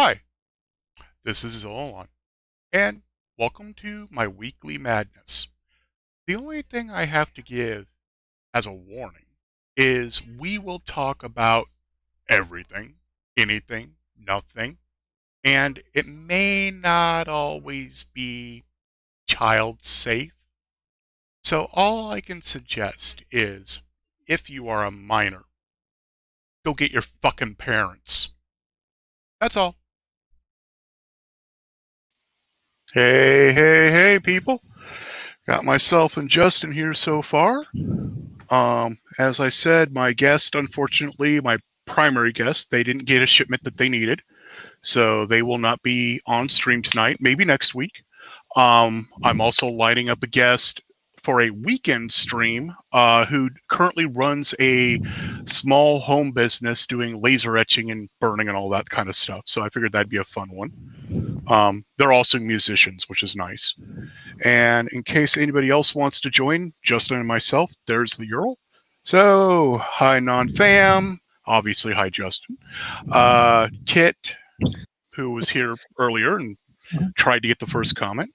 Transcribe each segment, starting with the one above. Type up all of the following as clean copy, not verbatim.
Hi, this is Zolan, and welcome to my weekly madness. The only thing I have to give as a warning is we will talk about everything, anything, nothing, and it may not always be child safe. So all I can suggest is if you are a minor, go get your fucking parents. That's all. Hey, hey, hey, people. Got myself and Justin here so far. As I said, my guest, unfortunately, my primary guest, they didn't get a shipment that they needed, so they will not be on stream tonight. Maybe next week. I'm also lining up a guest for a weekend stream who currently runs a small home business doing laser etching and burning and all that kind of stuff. So I figured that'd be a fun one. They're also musicians, which is nice. And in case anybody else wants to join, Justin and myself, there's the URL. So, hi, non-fam. Obviously, hi, Justin. Kit, who was here earlier and tried to get the first comment.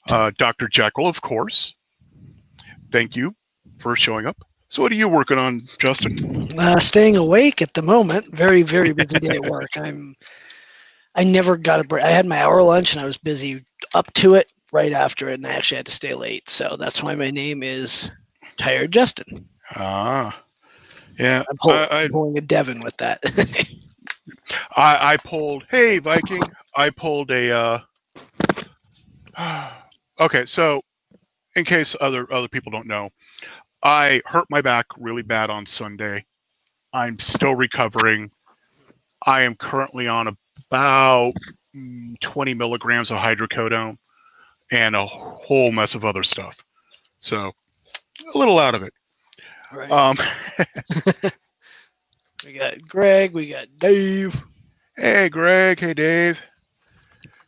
Dr. Jekyll, of course. Thank you for showing up. So what are you working on, Justin? Staying awake at the moment. Very, very busy day at work. I never got a break. I had my hour lunch and I was busy up to it, right after it, and I actually had to stay late. So that's why my name is Tired Justin. Ah, yeah. I'm pulling a Devin with that. I pulled. Hey, Viking. I pulled a. Okay, so in case other people don't know, I hurt my back really bad on Sunday. I'm still recovering. I am currently on about 20 milligrams of hydrocodone and a whole mess of other stuff. So a little out of it. Right. We got Greg. We got Dave. Hey, Greg. Hey, Dave.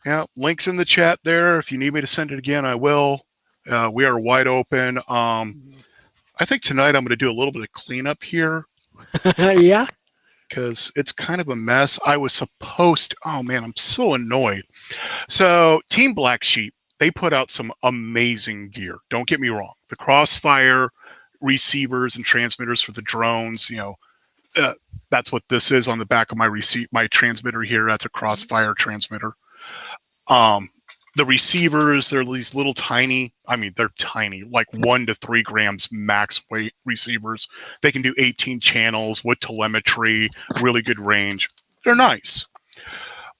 Yeah, links in the chat there. If you need me to send it again, I will. We are wide open. I think tonight I'm going to do a little bit of cleanup here. Yeah. Because it's kind of a mess. I was supposed to, oh man, I'm so annoyed. So Team Black Sheep, they put out some amazing gear. Don't get me wrong. The Crossfire receivers and transmitters for the drones, that's what this is on the back of my transmitter here. That's a Crossfire transmitter. The receivers, they're these little tiny, they're tiny, like 1 to 3 grams max weight receivers. They can do 18 channels with telemetry, really good range. They're nice.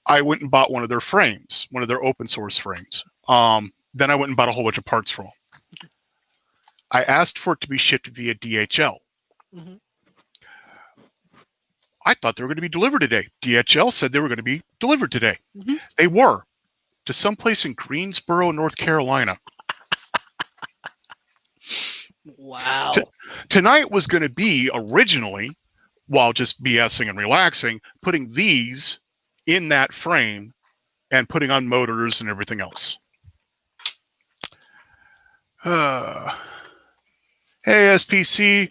I went and bought one of their frames, one of their open source frames. Then I went and bought a whole bunch of parts for them. I asked for it to be shipped via DHL. Mm-hmm. I thought they were going to be delivered today. DHL said they were going to be delivered today. Mm-hmm. They were. To someplace in Greensboro, North Carolina. Wow. Tonight was going to be originally, while just BSing and relaxing, putting these in that frame and putting on motors and everything else. Hey, SPC,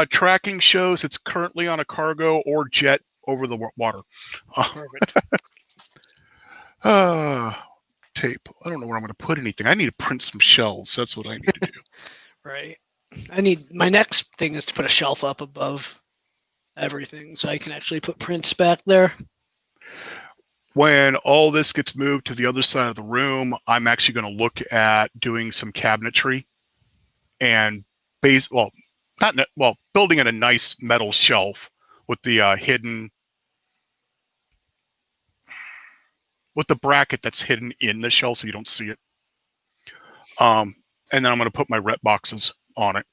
tracking shows it's currently on a cargo or jet over the water. Perfect. Tape. I don't know where I'm going to put anything. I need to print some shelves. That's what I need to do. Right. My next thing is to put a shelf up above everything so I can actually put prints back there. When all this gets moved to the other side of the room, I'm actually going to look at doing some cabinetry and building in a nice metal shelf with the hidden, with the bracket that's hidden in the shelf so you don't see it. And then I'm going to put my rep boxes on it.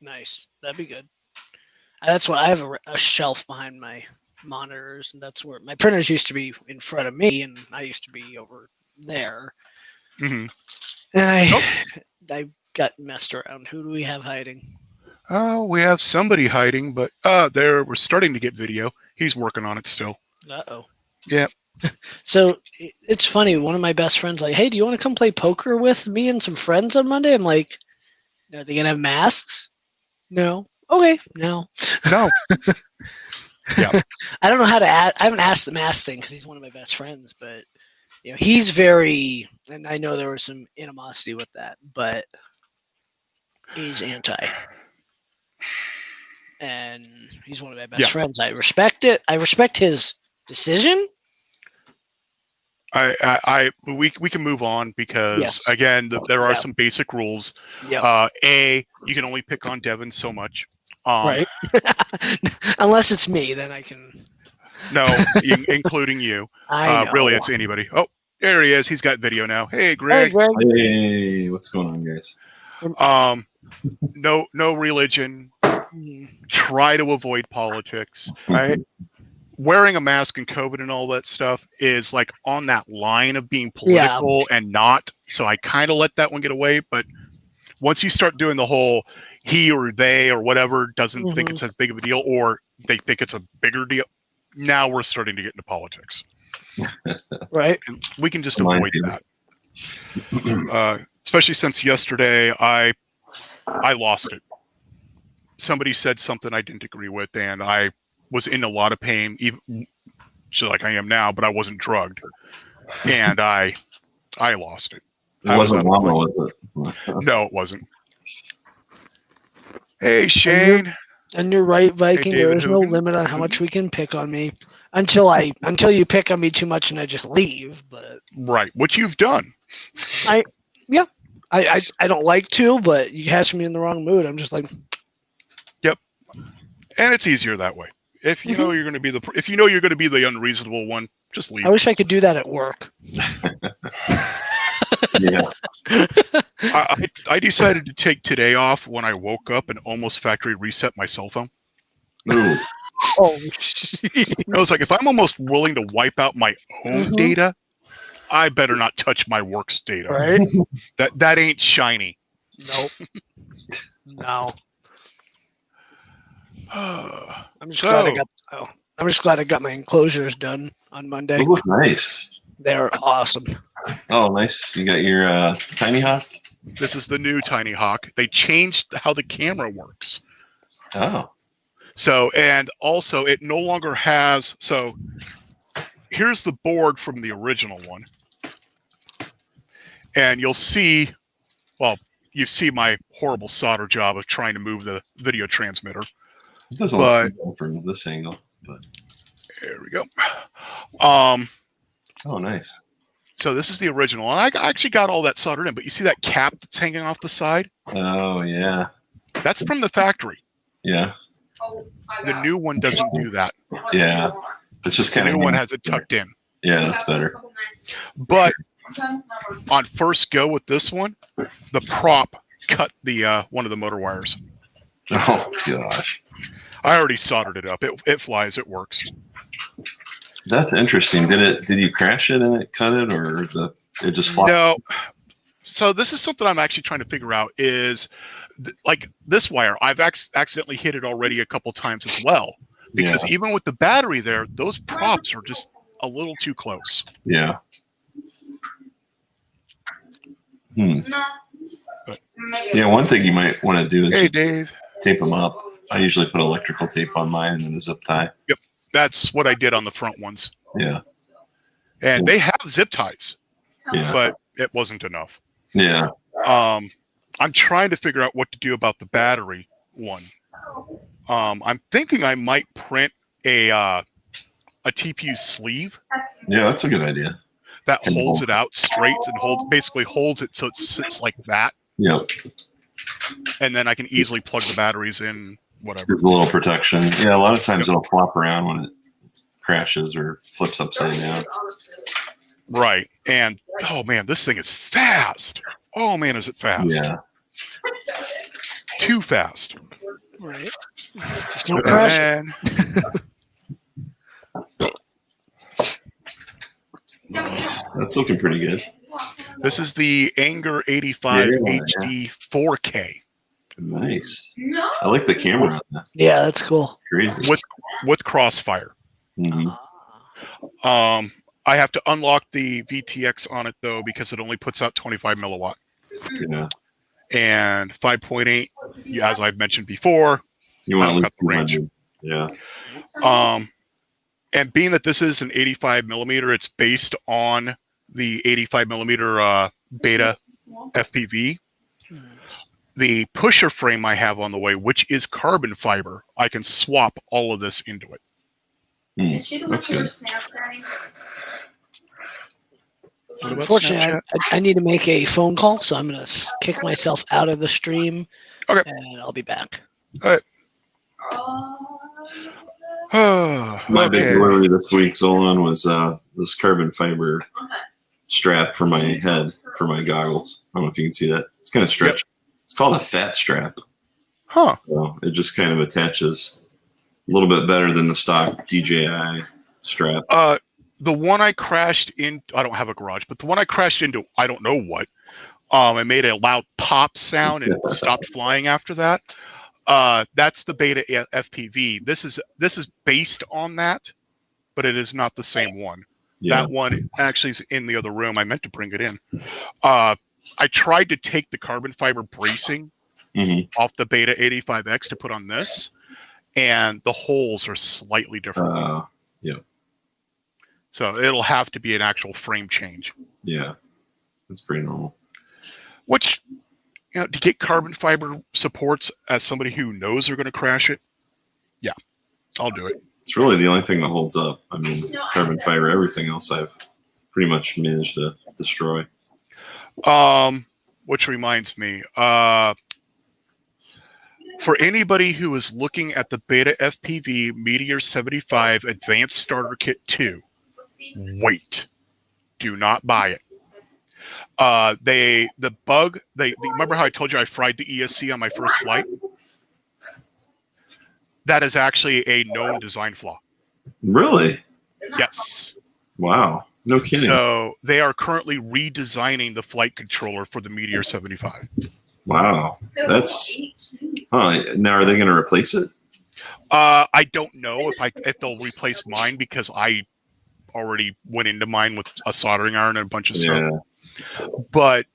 Nice. That'd be good. That's what I have a shelf behind my monitors, and that's where my printers used to be in front of me, and I used to be over there. Mm-hmm. And I got messed around. Who do we have hiding? Oh, we have somebody hiding, but we're starting to get video. He's working on it still. Uh-oh. Yeah. So it's funny. One of my best friends like, hey, do you want to come play poker with me and some friends on Monday? I'm like, are they going to have masks? No. Okay. No. Yeah. I don't know how to I haven't asked the mask thing because he's one of my best friends, but he's very, and I know there was some animosity with that, but he's anti. And he's one of my best friends. I respect it. I respect his decision. We can move on because again, there are some basic rules. Yeah. You can only pick on Devin so much. Right. Unless it's me, then I can. No, including you. I know. Really, it's anybody. Oh, there he is. He's got video now. Hey, Greg. Hey, Greg. Hey, what's going on, guys? No religion. Try to avoid politics. Right. Wearing a mask and COVID and all that stuff is like on that line of being political and not. So I kind of let that one get away. But once you start doing the whole he or they or whatever doesn't think it's as big of a deal, or they think it's a bigger deal, now we're starting to get into politics. Right. And we can just avoid that. Especially since yesterday I lost it. Somebody said something I didn't agree with, and I was in a lot of pain, even just like I am now, but I wasn't drugged, and I lost it. It wasn't llama, was it? No, it wasn't. Hey, Shane. And you're right, Viking. Hey, there is no limit on how much we can pick on me until you pick on me too much and I just leave. But right, what you've done. I don't like to, but you catch me in the wrong mood. I'm just like. Yep, and it's easier that way. If you know you're going to be the unreasonable one, just leave. I wish I could do that at work. Yeah. I decided to take today off when I woke up and almost factory reset my cell phone. Ooh. Oh, I was like, if I'm almost willing to wipe out my own data, I better not touch my work's data. Right? That ain't shiny. Nope. No. I'm just glad I got my enclosures done on Monday. They look nice. They're awesome. Oh, nice. You got your Tiny Hawk? This is the new Tiny Hawk. They changed how the camera works. Oh. So, and also it no longer has, so here's the board from the original one. And you'll see, well, you see my horrible solder job of trying to move the video transmitter. It doesn't look too bad from this angle, but there we go. Oh, nice. So this is the original, and I actually got all that soldered in. But you see that cap that's hanging off the side? Oh yeah. That's from the factory. Yeah. The new one doesn't do that. Yeah. It's just kind of. The new one has it tucked in. Yeah, that's better. But on first go with this one, the prop cut the one of the motor wires. Oh gosh. I already soldered it up. It flies. It works. That's interesting. Did you crash it and it cut it, or it just fly? No. So this is something I'm actually trying to figure out. Is like this wire, I've accidentally hit it already a couple times as well. Because even with the battery there, those props are just a little too close. Yeah. But, yeah. One thing you might want to do is Dave, tape them up. I usually put electrical tape on mine and then a zip tie. Yep. That's what I did on the front ones. Yeah. And they have zip ties. Yeah. But it wasn't enough. Yeah. I'm trying to figure out what to do about the battery one. I'm thinking I might print a TPU sleeve. Yeah, that's a good idea. That holds it out straight and basically holds it so it sits like that. Yep. And then I can easily plug the batteries in, whatever. There's a little protection. Yeah, a lot of times it'll flop around when it crashes or flips upside down. Right. And, oh man, this thing is fast. Oh man, is it fast. Yeah. Too fast. Right. Just don't crash it. That's looking pretty good. This is the Anger 85 HD 4K. Nice. I like the camera on that. Yeah, that's cool. Crazy. With Crossfire. Mm-hmm. I have to unlock the VTX on it though because it only puts out 25 milliwatt. Yeah. And 5.8, as I've mentioned before, you want to cut the range. Yeah. And being that this is an 85 millimeter, it's based on the 85 millimeter beta FPV. The pusher frame I have on the way, which is carbon fiber, I can swap all of this into it. That's good. Unfortunately, I need to make a phone call, so I'm going to kick myself out of the stream. Okay. And I'll be back. All right. My big delivery this week, Zolan, was this carbon fiber strap for my head for my goggles. I don't know if you can see that. It's kind of stretched. Yep. It's called a fat strap. Huh. So it just kind of attaches a little bit better than the stock DJI strap. The one I crashed in, I don't have a garage, but the one I crashed into, I don't know what. It made a loud pop sound and stopped flying after that. That's the beta FPV. This is based on that, but it is not the same one. Yeah. That one actually is in the other room. I meant to bring it in. I tried to take the carbon fiber bracing off the Beta 85X to put on this, and the holes are slightly different. Yeah. So it'll have to be an actual frame change. Yeah, that's pretty normal. Which, to get carbon fiber supports as somebody who knows they're going to crash it, yeah, I'll do it. It's really the only thing that holds up. I mean, carbon fiber, everything else I've pretty much managed to destroy. Which reminds me, for anybody who is looking at the Beta FPV Meteor 75 Advanced Starter Kit 2, wait. Do not buy it. Remember how I told you I fried the ESC on my first flight? That is actually a known design flaw. Really? Yes. Wow. No kidding. So they are currently redesigning the flight controller for the Meteor 75. Wow. That's now are they going to replace it? I don't know if they'll replace mine, because I already went into mine with a soldering iron and a bunch of stuff. But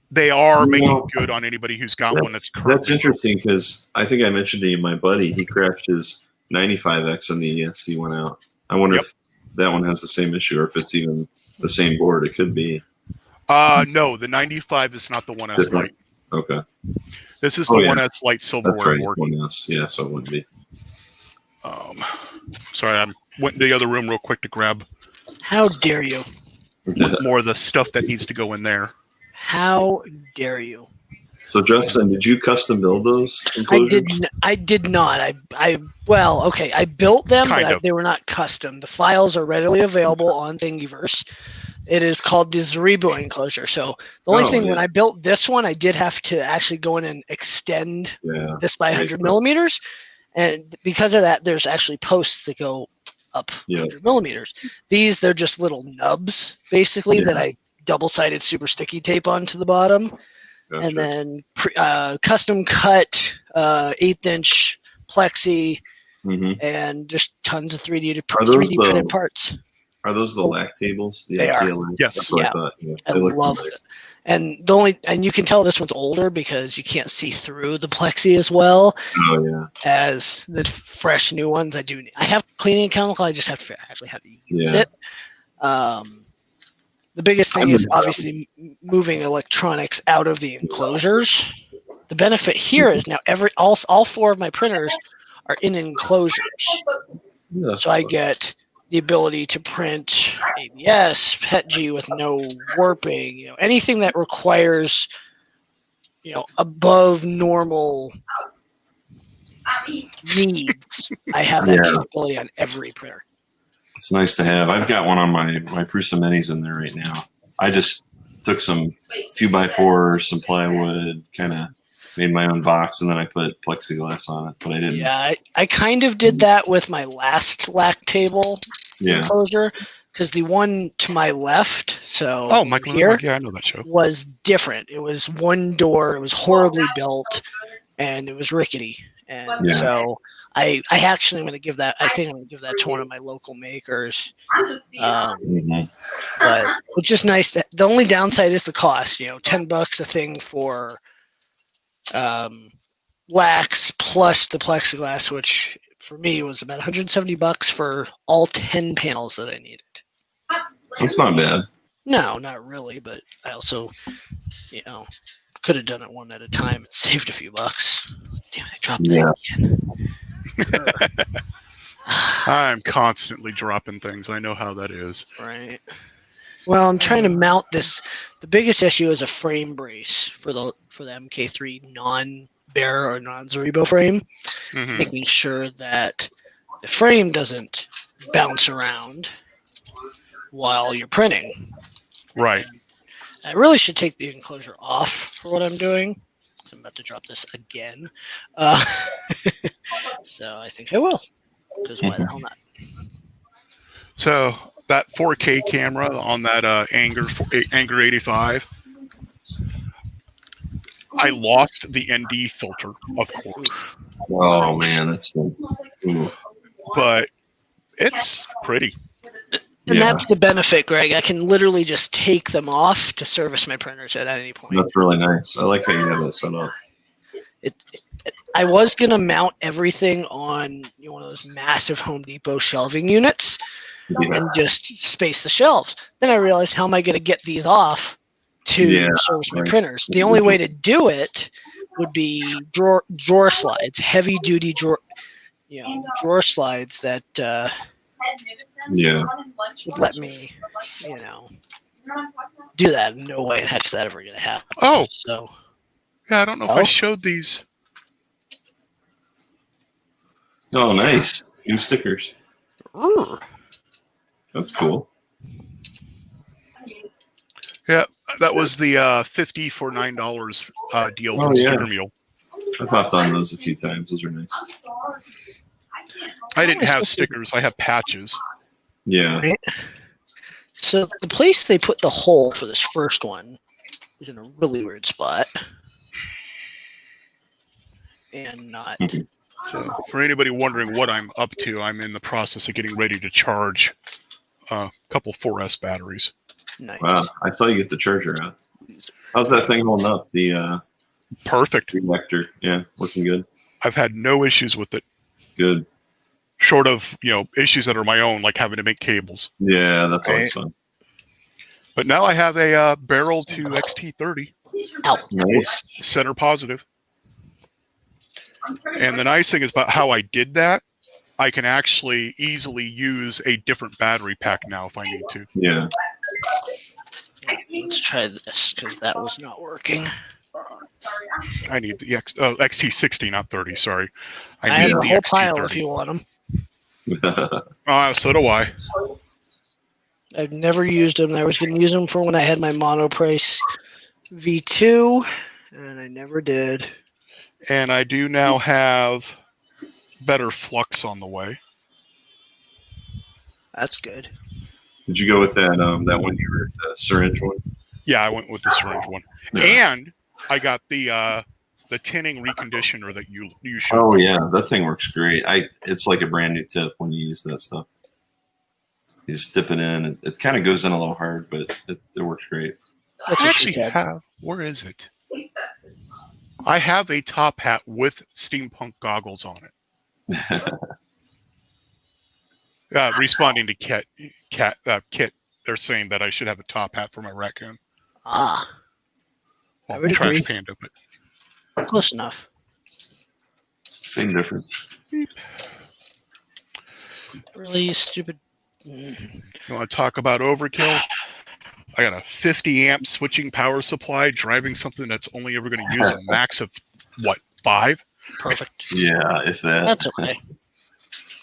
they are making good on anybody who's got one that's currently. That's interesting, because I think I mentioned to you, my buddy, he crashed his 95X and the ESC went out. I wonder if that one has the same issue, or if it's even the same board. It could be. No, the 95 is not the 1S Lite. Okay. This is the 1S Lite silverware board. 1S. Yeah, so it wouldn't be. Sorry, I went into the other room real quick to grab. How dare you? More of the stuff that needs to go in there. How dare you? So, Justin, did you custom build those enclosures? I did not. I built them, but they were not custom. The files are readily available on Thingiverse. It is called the Zaribo enclosure. So the only thing, when I built this one, I did have to actually go in and extend this by 100 millimeters. And because of that, there's actually posts that go up 100 millimeters. These, they're just little nubs, basically, that I double-sided super sticky tape onto the bottom. Gotcha. And then custom cut 1/8" plexi, and just tons of 3D printed parts. Are those the LAC tables? They are. Yes. I love it. And you can tell this one's older because you can't see through the plexi as well as the fresh new ones. I have cleaning and chemical. I just have to actually have to use it. The biggest thing is obviously moving electronics out of the enclosures. The benefit here is now all four of my printers are in enclosures. So I get the ability to print ABS, PETG with no warping, anything that requires, above normal needs. I have that capability on every printer. It's nice to have. I've got one on my Prusa Minis in there right now. I just took some 2x4, some plywood, kind of made my own box, and then I put plexiglass on it, but I didn't. Yeah, I kind of did that with my last LAC table enclosure, because the one to my left, Michael, here, I know that show, was different. It was one door. It was horribly built, and it was rickety. And so I actually am going to give that. I think I'm going to give that to one of my local makers. But it's just nice. The only downside is the cost. $10 a thing for lax plus the plexiglass, which for me was about $170 for all 10 panels that I needed. That's not bad. No, not really, but I also, could have done it one at a time and saved a few bucks. Damn it, I dropped that again. I'm constantly dropping things. I know how that is. Right. Well, I'm trying to mount this. The biggest issue is a frame brace for the MK3 non-Bear or non-Zaribo frame, making sure that the frame doesn't bounce around while you're printing. Right. I really should take the enclosure off for what I'm doing. So I'm about to drop this again. So I think I will. Because why the hell not? So that 4K camera on that Anger 85, I lost the ND filter, of course. Oh man, that's but it's pretty. And that's the benefit, Greg. I can literally just take them off to service my printers at any point. That's really nice. I like how you have that set up. I was going to mount everything on one of those massive Home Depot shelving units and just space the shelves. Then I realized, how am I going to get these off to service my printers? The only way to do it would be drawer slides, heavy duty drawer slides that would let me, do that. No way in heck is that ever going to happen. Oh, so yeah, I don't know if I showed these. Oh, nice. New stickers. That's cool. Yeah, that was the 50 for $9 deal from Sticker Mule. I've hopped on those a few times. Those are nice. I didn't have stickers. I have patches. Yeah. Right? So the place they put the hole for this first one is in a really weird spot. And not... So for anybody wondering what I'm up to, I'm in the process of getting ready to charge a couple 4S batteries. Nice. Wow, I saw you get the charger out. How's that thing holding up? The perfect vector, yeah, looking good. I've had no issues with it. Good. Short of issues that are my own, like having to make cables. Yeah, that's always fun. But now I have a Barrel to XT30. Nice. Center positive. And the nice thing is about how I did that, I can actually easily use a different battery pack now if I need to. Yeah. Let's try this because that was not working. I need the XT60, not 30. Sorry, I have a whole pile if you want them. So do I. I've never used them. I was going to use them for when I had my Monoprice V2, and I never did. And I do now have better flux on the way. That's good. Did you go with that that one you were the syringe one? Yeah, I went with the syringe one. Yeah. And I got the tinning reconditioner that you showed. Oh yeah, that thing works great. It's like a brand new tip when you use that stuff. You just dip it in. It kind of goes in a little hard, but it works great. I actually have. Where is it? I have a top hat with steampunk goggles on it. Responding to Kit, they're saying that I should have a top hat for my raccoon. Well, I would trash panda, but close enough. Same difference. Really stupid. You want to talk about overkill? I got a 50 amp switching power supply driving something that's only ever going to use a max of 5? Perfect. Yeah, if that. That's okay.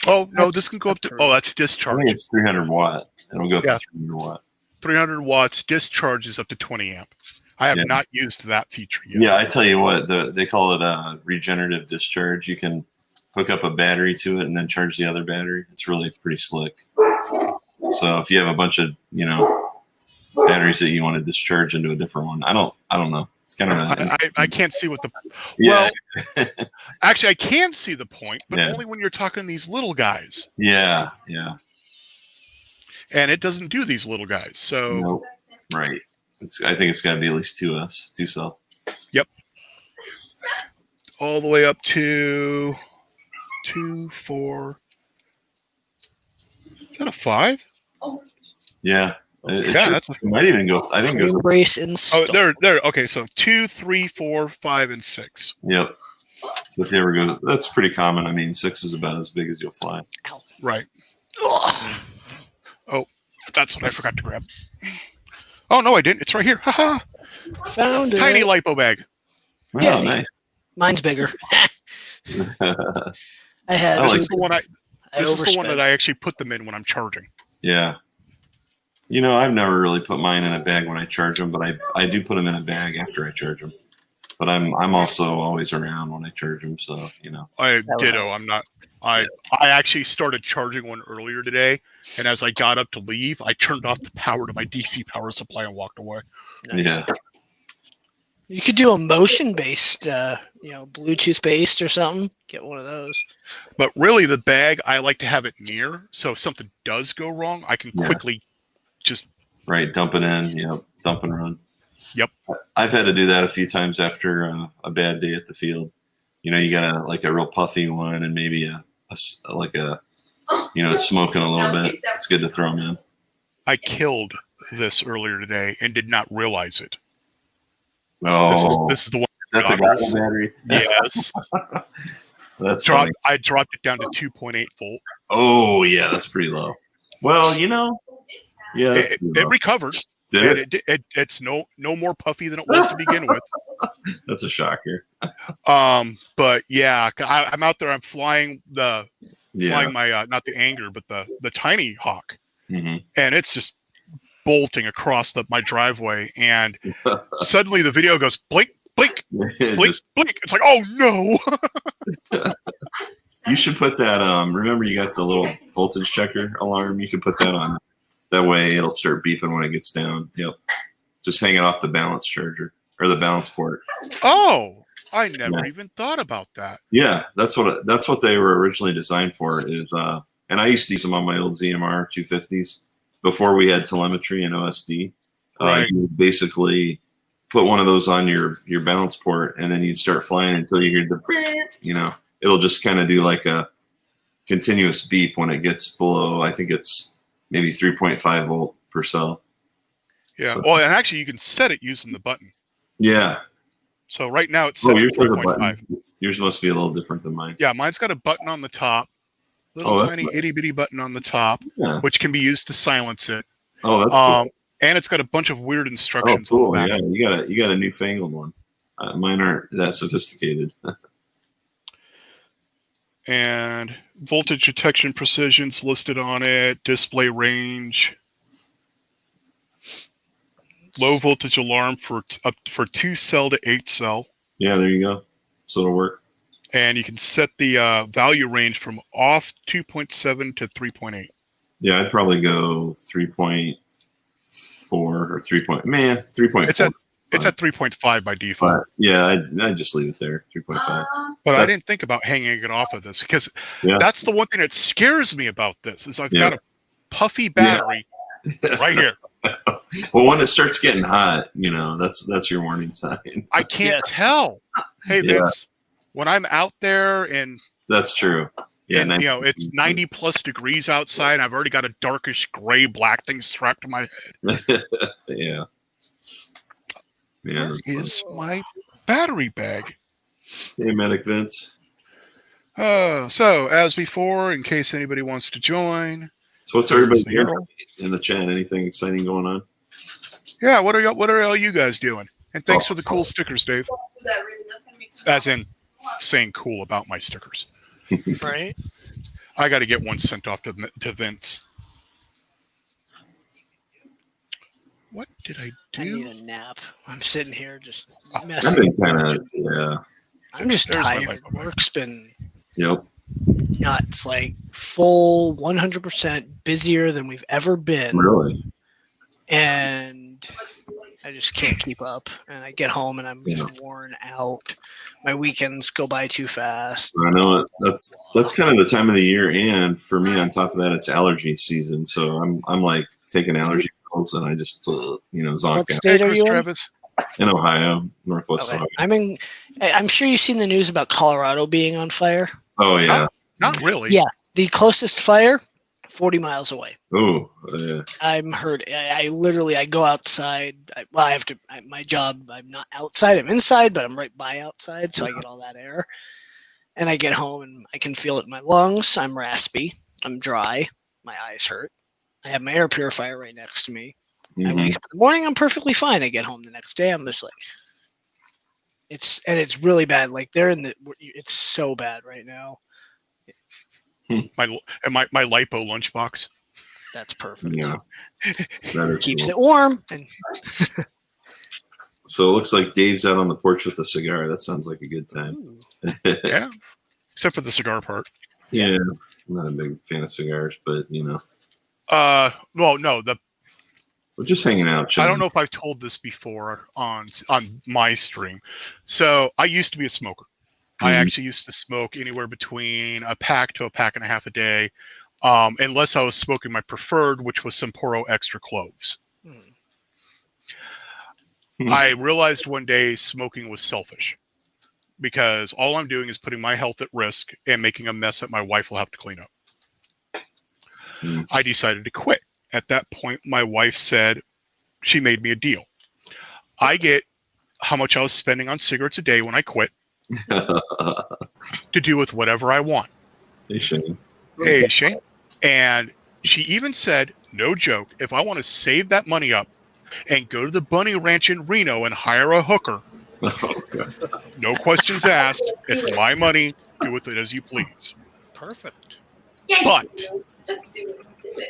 Oh no, this can go up to. Oh, that's discharge. I think it's 300 watt. It'll go up to 300 watt. 300 watts. Discharge is up to 20 amp. I have not used that feature yet. Yeah, I tell you what, they call it a regenerative discharge. You can hook up a battery to it and then charge the other battery. It's really pretty slick. So if you have a bunch of batteries that you want to discharge into a different one, I don't know. It's kind of I can't see what the well. Actually, I can see the point, but only when you're talking these little guys. Yeah. And it doesn't do these little guys, so nope. Right. I think it's got to be at least 2 cell. Yep. all the way up to 2, 4. Is that a 5? Yeah. Yeah, that's a. It might even go. I think it goes. Brace install. Oh, there. Okay, so 2, 3, 4, 5, and 6. Yep. So if you ever go, that's pretty common. I mean, 6 is about as big as you'll fly. Ow. Right. Ugh. Oh, that's what I forgot to grab. Oh no, I didn't. It's right here. Haha. Found it. Tiny lipo bag. Oh, Yeah. nice. Mine's bigger. I had. I This like is the one I This is the one overspent. that I actually put them in when I'm charging. Yeah. You know, I've never really put mine in a bag when I charge them, but I do put them in a bag after I charge them. But I'm also always around when I charge them, so you know. I would ditto. I'm not. I actually started charging one earlier today, and as I got up to leave, I turned off the power to my DC power supply and walked away. Nice. Yeah. You could do a motion-based, Bluetooth-based or something. Get one of those. But really, the bag I like to have it near, so if something does go wrong, I can Yeah. quickly just. Right, dump it in. Yep, dump and run. Yep. I've had to do that a few times after a bad day at the field. You know, you got a real puffy one and maybe it's smoking a little bit. It's good to throw them in. I killed this earlier today and did not realize it. Oh, This is the one. is that the goggles. goggle battery? Yes. That's funny. I dropped it down to 2.8 volt. Oh, yeah, that's pretty low. Well, you know, yeah, that's It, pretty it low. recovered, Did and it? it's no more puffy than it was to begin with. That's a shocker. But yeah, I'm out there. I'm flying Yeah. my not the Anger, but the Tiny Hawk, hmm and it's just bolting across my driveway, and suddenly the video goes blink, blink, blink, blink. It's like, oh no! You should put that. Remember, you got the little voltage checker alarm. You can put that on. That way, it'll start beeping when it gets down. Yep. Just hang it off the balance charger or the balance port. Oh, I never Yeah. even thought about that. Yeah, that's what they were originally designed for. Is and I used to use them on my old ZMR 250s before we had telemetry and OSD. Right. You basically put one of those on your balance port, and then you'd start flying until you hear the beep. You know, it'll just kind of do like a continuous beep when it gets below. I think it's maybe 3.5 volt per cell. Yeah. So- Well, and actually, you can set it using the button. Yeah. So right now it's set Oh, to yours has a 3.5. button. Yours must be a little different than mine. Yeah, mine's got a button on the top, little Oh, that's tiny nice. itty bitty button on the top, Yeah. which can be used to silence it. Oh, that's Um, and it's got a bunch of weird cool. Oh, instructions cool. on the back. Yeah, you got a newfangled one. Mine aren't that sophisticated. And voltage detection precision's listed on it, display range, low voltage alarm for 2 cell to 8 cell, Yeah, there you go. So it'll work. and you can set the value range from off 2.7 to 3.8. Yeah, I'd probably go 3.4 or 3.4. It's at 3.5 by default. But yeah, I'd just leave it there. 3.5. But I That- didn't think about hanging it off of this because Yeah. that's the one thing that scares me about this is I've Yeah. got a puffy battery right here. Well, when it starts getting hot, that's your warning sign. I can't Yes. tell. Hey Yeah. Vince, when I'm out there and That's true. Yeah, and, it's 90 plus degrees outside, and I've already got a darkish gray black thing strapped to my head. yeah. Yeah. Is my battery bag. Hey, Medic Vince. So as before, in case anybody wants to join, So what's everybody Here's the doing in the chat? Anything exciting going on? yeah, what are all you guys doing? And thanks Oh. for the cool stickers, Dave. As in saying cool about my stickers. Right? I got to get one sent off to Vince. What did I I need do? a nap. I'm sitting here just I've messing. been kind of, yeah. I'm just There's my tired. lipo bag. Work's been Yep. nuts, like full 100% busier than we've ever been. Really? And I just can't keep up. And I get home and I'm just worn out. My weekends go by too fast. I know it. That's kind of the time of the year, and for me, on top of that, it's allergy season. So I'm like taking allergy pills, and I just zonk What out. state are Chris you in? Travis. In Ohio, Northwest Okay. Ohio. I'm sure you've seen the news about Colorado being on fire. Oh yeah. Not really. Yeah. The closest fire, 40 miles away. Oh yeah. I'm hurt. I literally go outside. I have to. My job. I'm not outside. I'm inside, but I'm right by outside, so I get all that air. And I get home and I can feel it in my lungs. I'm raspy. I'm dry. My eyes hurt. I have my air purifier right next to me. I Mhm. wake up in the morning. I'm perfectly fine. I get home the next day. I'm just like, it's really bad. Like it's so bad right now. My lipo lunchbox. That's perfect. Yeah. That is Keeps cool. it warm. And So it looks like Dave's out on the porch with a cigar. That sounds like a good time. Yeah. Except for the cigar part. Yeah. I'm not a big fan of cigars, but Well, no, we're just hanging out. I chilling. don't know if I've told this before on my stream. So I used to be a smoker. I actually used to smoke anywhere between a pack to a pack and a half a day, unless I was smoking my preferred, which was Sapporo Extra Cloves. I realized one day smoking was selfish because all I'm doing is putting my health at risk and making a mess that my wife will have to clean up. I decided to quit. At that point, my wife said she made me a deal. I get how much I was spending on cigarettes a day when I quit to do with whatever I want. Hey, Shane. Hey, Shane. And she even said, no joke, if I want to save that money up and go to the Bunny Ranch in Reno and hire a hooker, Oh, God. no questions asked, it's my money, do with it as you please. perfect. But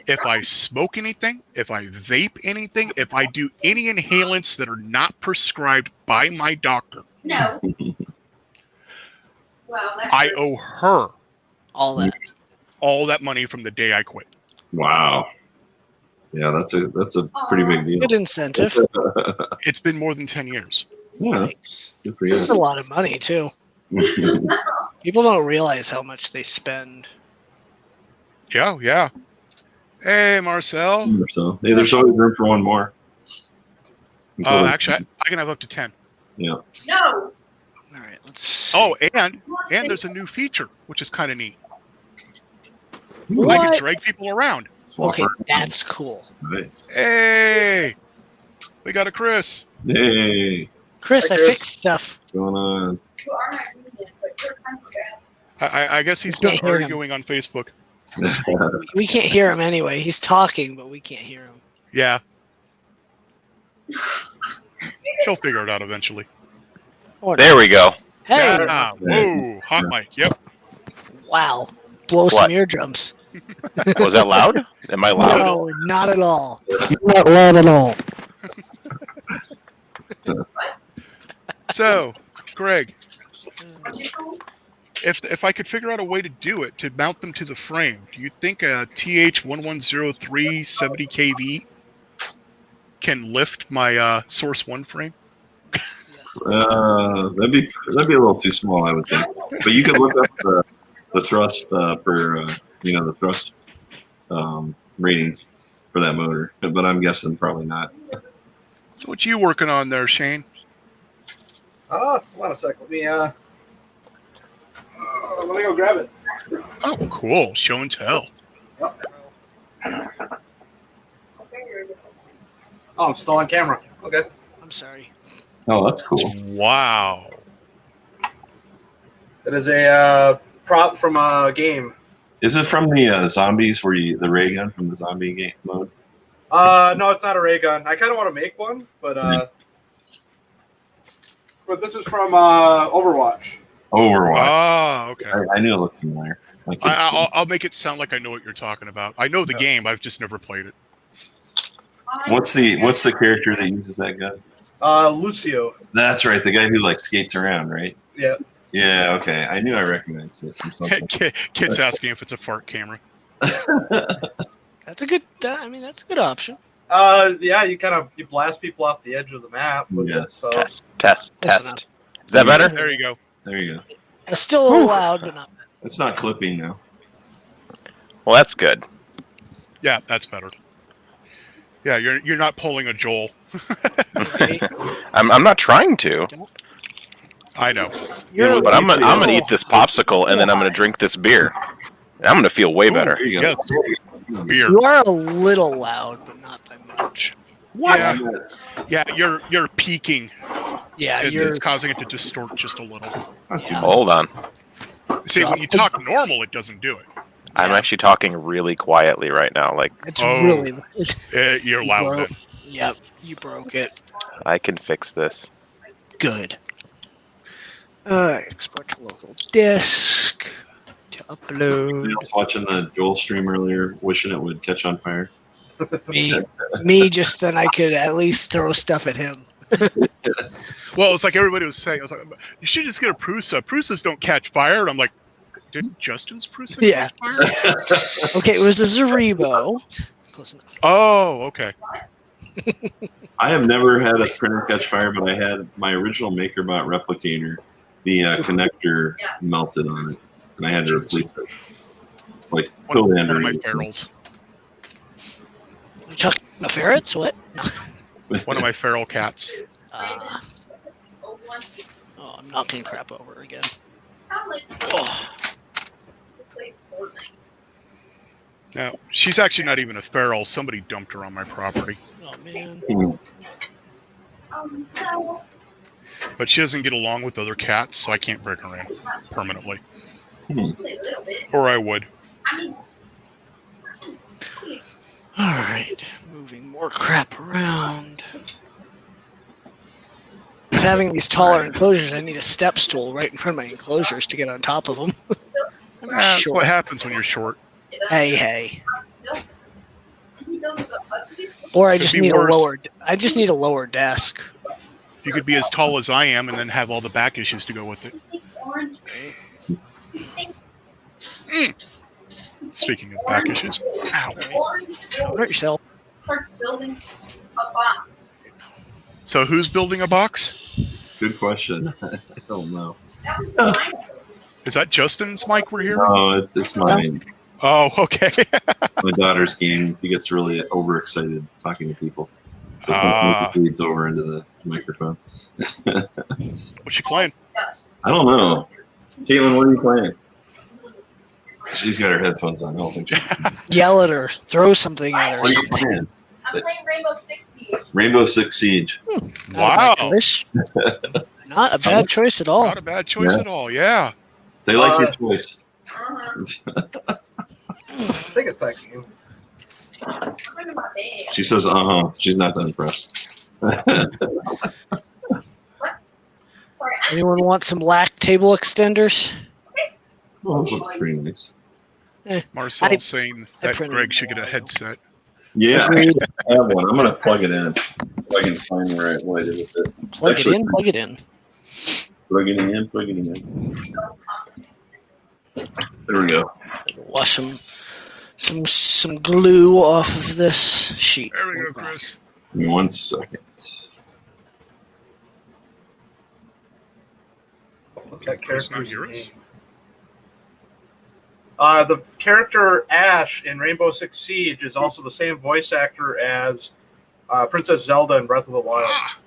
if I smoke anything, if I vape anything, if I do any inhalants that are not prescribed by my doctor, No. I owe her All that. all that money from the day I quit. Wow. Yeah, that's a pretty big deal. Good incentive. It's been more than 10 years. Yeah, that's good for you. It's a lot of money too. People don't realize how much they spend. Yeah, yeah. Hey, Marcel. So, hey, there's always room for one more. Actually, I can have up to 10. Yeah. No. All right, let's see. Oh, and there's a new feature, which is kind of neat. I What? can drag people around. Okay, that's cool. Nice. Hey, we got a Chris. Hey, Chris, Hi, I Chris. fixed stuff. what's going on? You are my roommate, but you're kind of bad. I guess he's Can't done hear him. arguing on Facebook. We can't hear him anyway. He's talking, but we can't hear him. Yeah. He'll figure it out eventually. Or There we go. Hey, Ah, whoa, hot mic. Yep. wow. Blow some eardrums. Was that loud? Am I loud? No, not at all. Not loud at all. So, Greg, if I could figure out a way to do it to mount them to the frame, do you think a TH1103 70 kV can lift my Source One frame? That'd be a little too small, I would think. But you could look up the thrust the thrust ratings for that motor. But I'm guessing probably not. So, what you working on there, Shane? Hold on a sec. Let me go grab it. Oh, cool. Show and tell. Oh, I'm still on camera. Okay. I'm sorry. Oh, that's cool. Wow. That is a prop from a game. Is it from the zombies where the ray gun from the zombie game mode? No, it's not a ray gun. I kind of want to make one, but this is from Overwatch. Overwatch. Ah, okay. I knew it looked familiar. My kids- I'll make it sound like I know what you're talking about. I know the game. I've just never played it. What's the character that uses that gun? Lucio. That's right, the guy who like skates around, right? Yeah. Yeah. Okay, I knew I recognized it from something. Kid's asking if it's a fart camera. That's a good. That's a good option. Yeah, you blast people off the edge of the map with Yeah. it. So Test. Close Test. enough. Is that better? There you go. There you go. It's still a little loud, but not. It's not clipping now. Well, that's good. Yeah, that's better. Yeah, you're not pulling a Joel. Right? I'm not trying to, I know. You're but I'm gonna eat this popsicle and then I'm gonna drink this beer. And I'm gonna feel way Ooh, better. There you go. Yes. Beer. You are a little loud, but not by much. Yeah, yeah. You're peaking. Yeah, It's causing it to distort just a little. Yeah. Hold on. See, when you talk normal, it doesn't do it. I'm actually talking really quietly right now. Like, It's Oh. really. You're You loud broke- then. Yep, you broke it. I can fix this. Good. Export to local disk to upload. I was watching the Joel stream earlier, wishing it would catch on fire. Me, just then I could at least throw stuff at him. Well, it's like everybody was saying. I was like, you should just get a Prusa. Prusas don't catch fire. And I'm like, didn't Justin's Prusa Yeah. catch fire? Okay, it was a Zaribo. Close enough. Oh, okay. I have never had a printer catch fire, but I had my original MakerBot replicator. The connector melted on it, and I had to replace it. It's like totally One of my under. ferals. You talking about ferrets? What? One of my feral cats. Oh, I'm knocking crap over again. Oh. No, she's actually not even a feral. Somebody dumped her on my property. Oh man. But she doesn't get along with other cats, so I can't bring her in permanently. Or I would. Alright, moving more crap around. With having these taller enclosures, I need a step stool right in front of my enclosures to get on top of them. That's Sure. what happens when you're short. Hey. Or I just be need worse. I just need a lower desk. You could be as tall as I am and then have all the back issues to go with it. Speaking of back issues. Ow. Don't hurt yourself. Building a box. So who's building a box? Good question. I don't know. That was mine. Is that Justin's mic we're hearing? No, it's mine. Oh, okay. My daughter's game. He gets really overexcited talking to people. So Ah. it leads over into the microphone. What's she playing? I don't know. Caitlin, what are you playing? She's got her headphones on. I don't think she. Yell at her. Throw something at her. What are you playing? I'm playing Rainbow Six Siege. Rainbow Six Siege. Wow. Not a bad choice at all. Not a bad choice Yeah. at all, yeah. They like your choice. Uh-huh. I think it's that game. I'm in my bed. She says, She's not that impressed. Sorry, Anyone want some lac table extenders? Well, those look pretty nice. Marcel's saying I that printed Greg them should get a all. headset. Yeah, Agreed. I have one. I'm gonna plug it in. If I can find what I did with it. It's Plug it actually- in, plug it in. Plugging it in, plugging it in. There we go. Wash some glue off of this sheet. There we go, Chris. Give me 1 second. What's that Chris, not character's yours? name? The character Ash in Rainbow Six Siege is also the same voice actor as Princess Zelda in Breath of the Wild. Ah,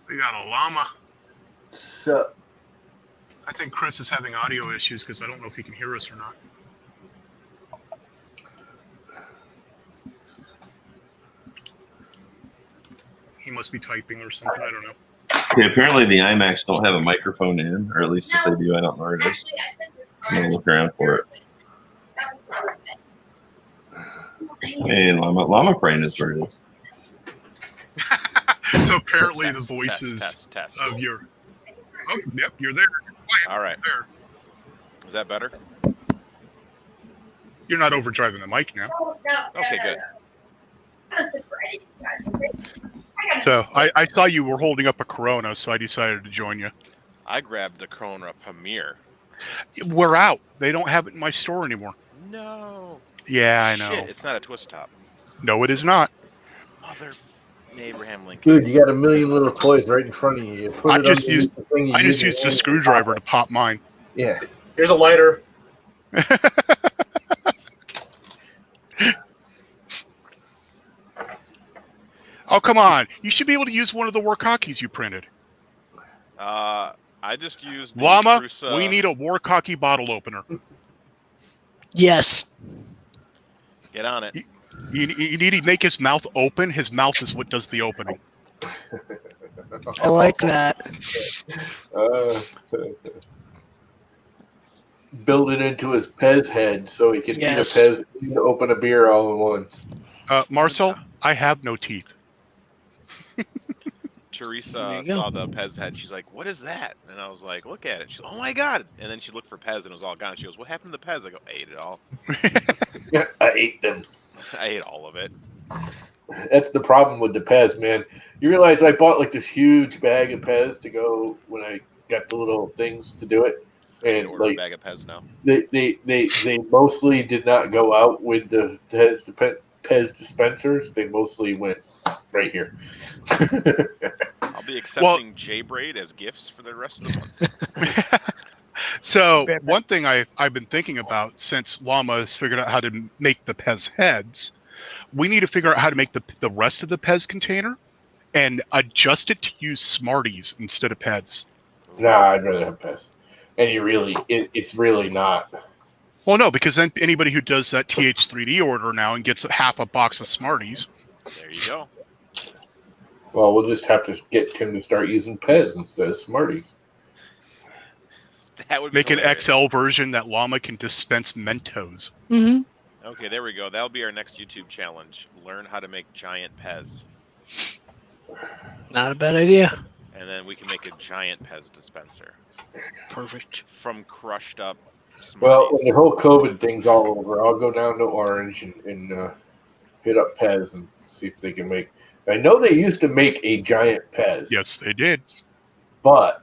we got a llama. So, I think Chris is having audio issues because I don't know if he can hear us or not. He must be typing or something. I don't know. Okay, apparently the IMAX don't have a microphone in, or at least if they do, I don't know where it is. actually, I said I'm gonna look around for it. Hey, Llama Brain is where it is. So apparently the Test, voices test. of your. Oh, yep, you're there. All right. There. Is that better? You're not overdriving the mic now. Okay, good. So I saw you were holding up a Corona, so I decided to join you. I grabbed the Corona Premier. We're out. They don't have it in my store anymore. No. Yeah, I know. Shit, it's not a twist top. No, it is not. Mother Abraham Lincoln. dude, you got a million little toys right in front of you. You put I it just underneath used- the thing, you I just use used your a hand screwdriver to to pop mine. Yeah. Here's a lighter. Oh, come on. You should be able to use one of the Warcockies you printed. I just used the Llama, Prusa. we need a Warcockie bottle opener. Yes. Get on it. You need to make his mouth open. His mouth is what does the opening. I like that. Build it into his Pez head so he can Yes. eat a Pez and open a beer all at once. Marcel, I have no teeth. Teresa There you go. saw the Pez head. She's like, "What is that?" And I was like, "Look at it." She's like, "Oh my god!" And then she looked for Pez and it was all gone. She goes, "What happened to the Pez?" I go, "I ate it all. I ate them. I ate all of it." That's the problem with the Pez, man. You realize I bought like this huge bag of Pez to go when I got the little things to do it, I and order a like bag of Pez now. they mostly did not go out with the Pez dispensers. They mostly went right here. I'll be accepting J-Braid as gifts for the rest of the month. So one thing I've been thinking about since Llama has figured out how to make the Pez heads, we need to figure out how to make the rest of the Pez container and adjust it to use Smarties instead of Pez. Nah, I'd rather have Pez. And it's really not. Well, no, because then anybody who does that TH3D order now and gets half a box of Smarties. There you go. Well, we'll just have to get Tim to start using Pez instead of Smarties. That would be Make an hilarious. XL version that Llama can dispense Mentos. Mm-hmm. Okay, there we go. That'll be our next YouTube challenge. Learn how to make giant Pez. Not a bad idea. And then we can make a giant Pez dispenser Perfect. from crushed up Smarties. Well, when the whole COVID thing's all over, I'll go down to Orange and hit up Pez and see if they can make. I know they used to make a giant Pez. Yes, they did. But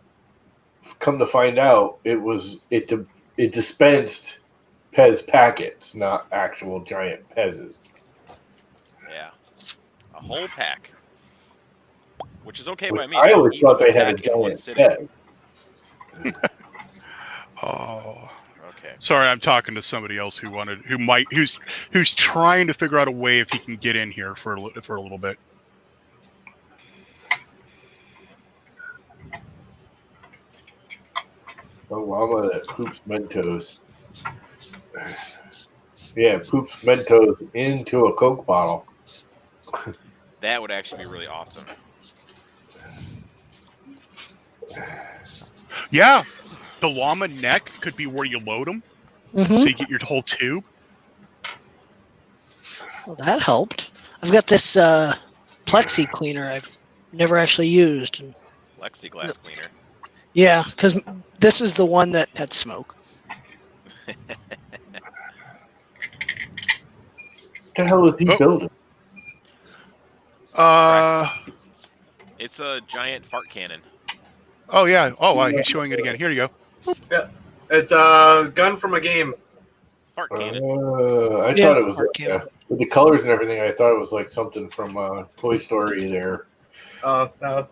come to find out, it dispensed Pez packets, not actual giant Pez's. Yeah. A whole pack. Which is okay Which by me. I I'll always eat thought the they had a pack in one giant sitting. Pez. Oh, Okay. sorry, I'm talking to somebody else who's trying to figure out a way if he can get in here for a little bit. Oh, Llama that poops Mentos. Yeah, poops Mentos into a Coke bottle. That would actually be really awesome. Yeah, the Llama neck could be where you load them, so Mm-hmm. you get your whole tube. Well, that helped. I've got this plexi cleaner I've never actually used. And Plexiglass cleaner. yeah, because this is the one that had smoke. What the hell is he Oh. building? It's a giant fart cannon. Oh yeah. Oh, he's showing it again. Here you go. It's a gun from a game. Fart cannon. I Yeah, thought it was Mark like, with the colors and everything. I thought it was like something from Toy Story there. No.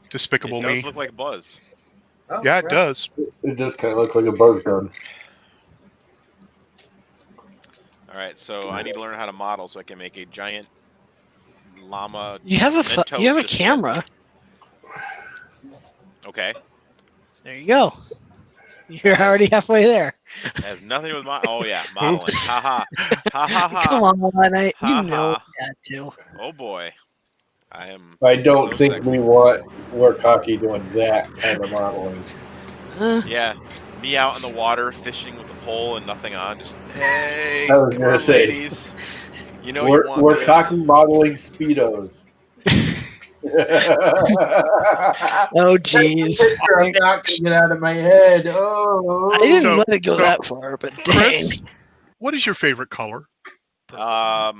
Despicable It does Me. look like Buzz. Oh, Yeah, it right. does. It does kind of look like a buzz gun. All right, so I need to learn how to model so I can make a giant llama. You have a Mentos you have a dispenser. camera. Okay, There you go. You're already halfway there. it has nothing with my. Oh yeah, modeling. Ha ha ha ha ha. Come on, you Ha, know ha. that too. Oh boy, I am. I don't so think sexy. we want Warcocky doing that kind of modeling. Yeah, me out in the water fishing with a pole and nothing on. Just hey, I was come gonna on, say, ladies. You know you want We're this. cocky modeling Speedos. Oh jeez. I'm not gonna get out of my head. Oh, I didn't So- let it go so- that far, but dang. Chris, what is your favorite color? I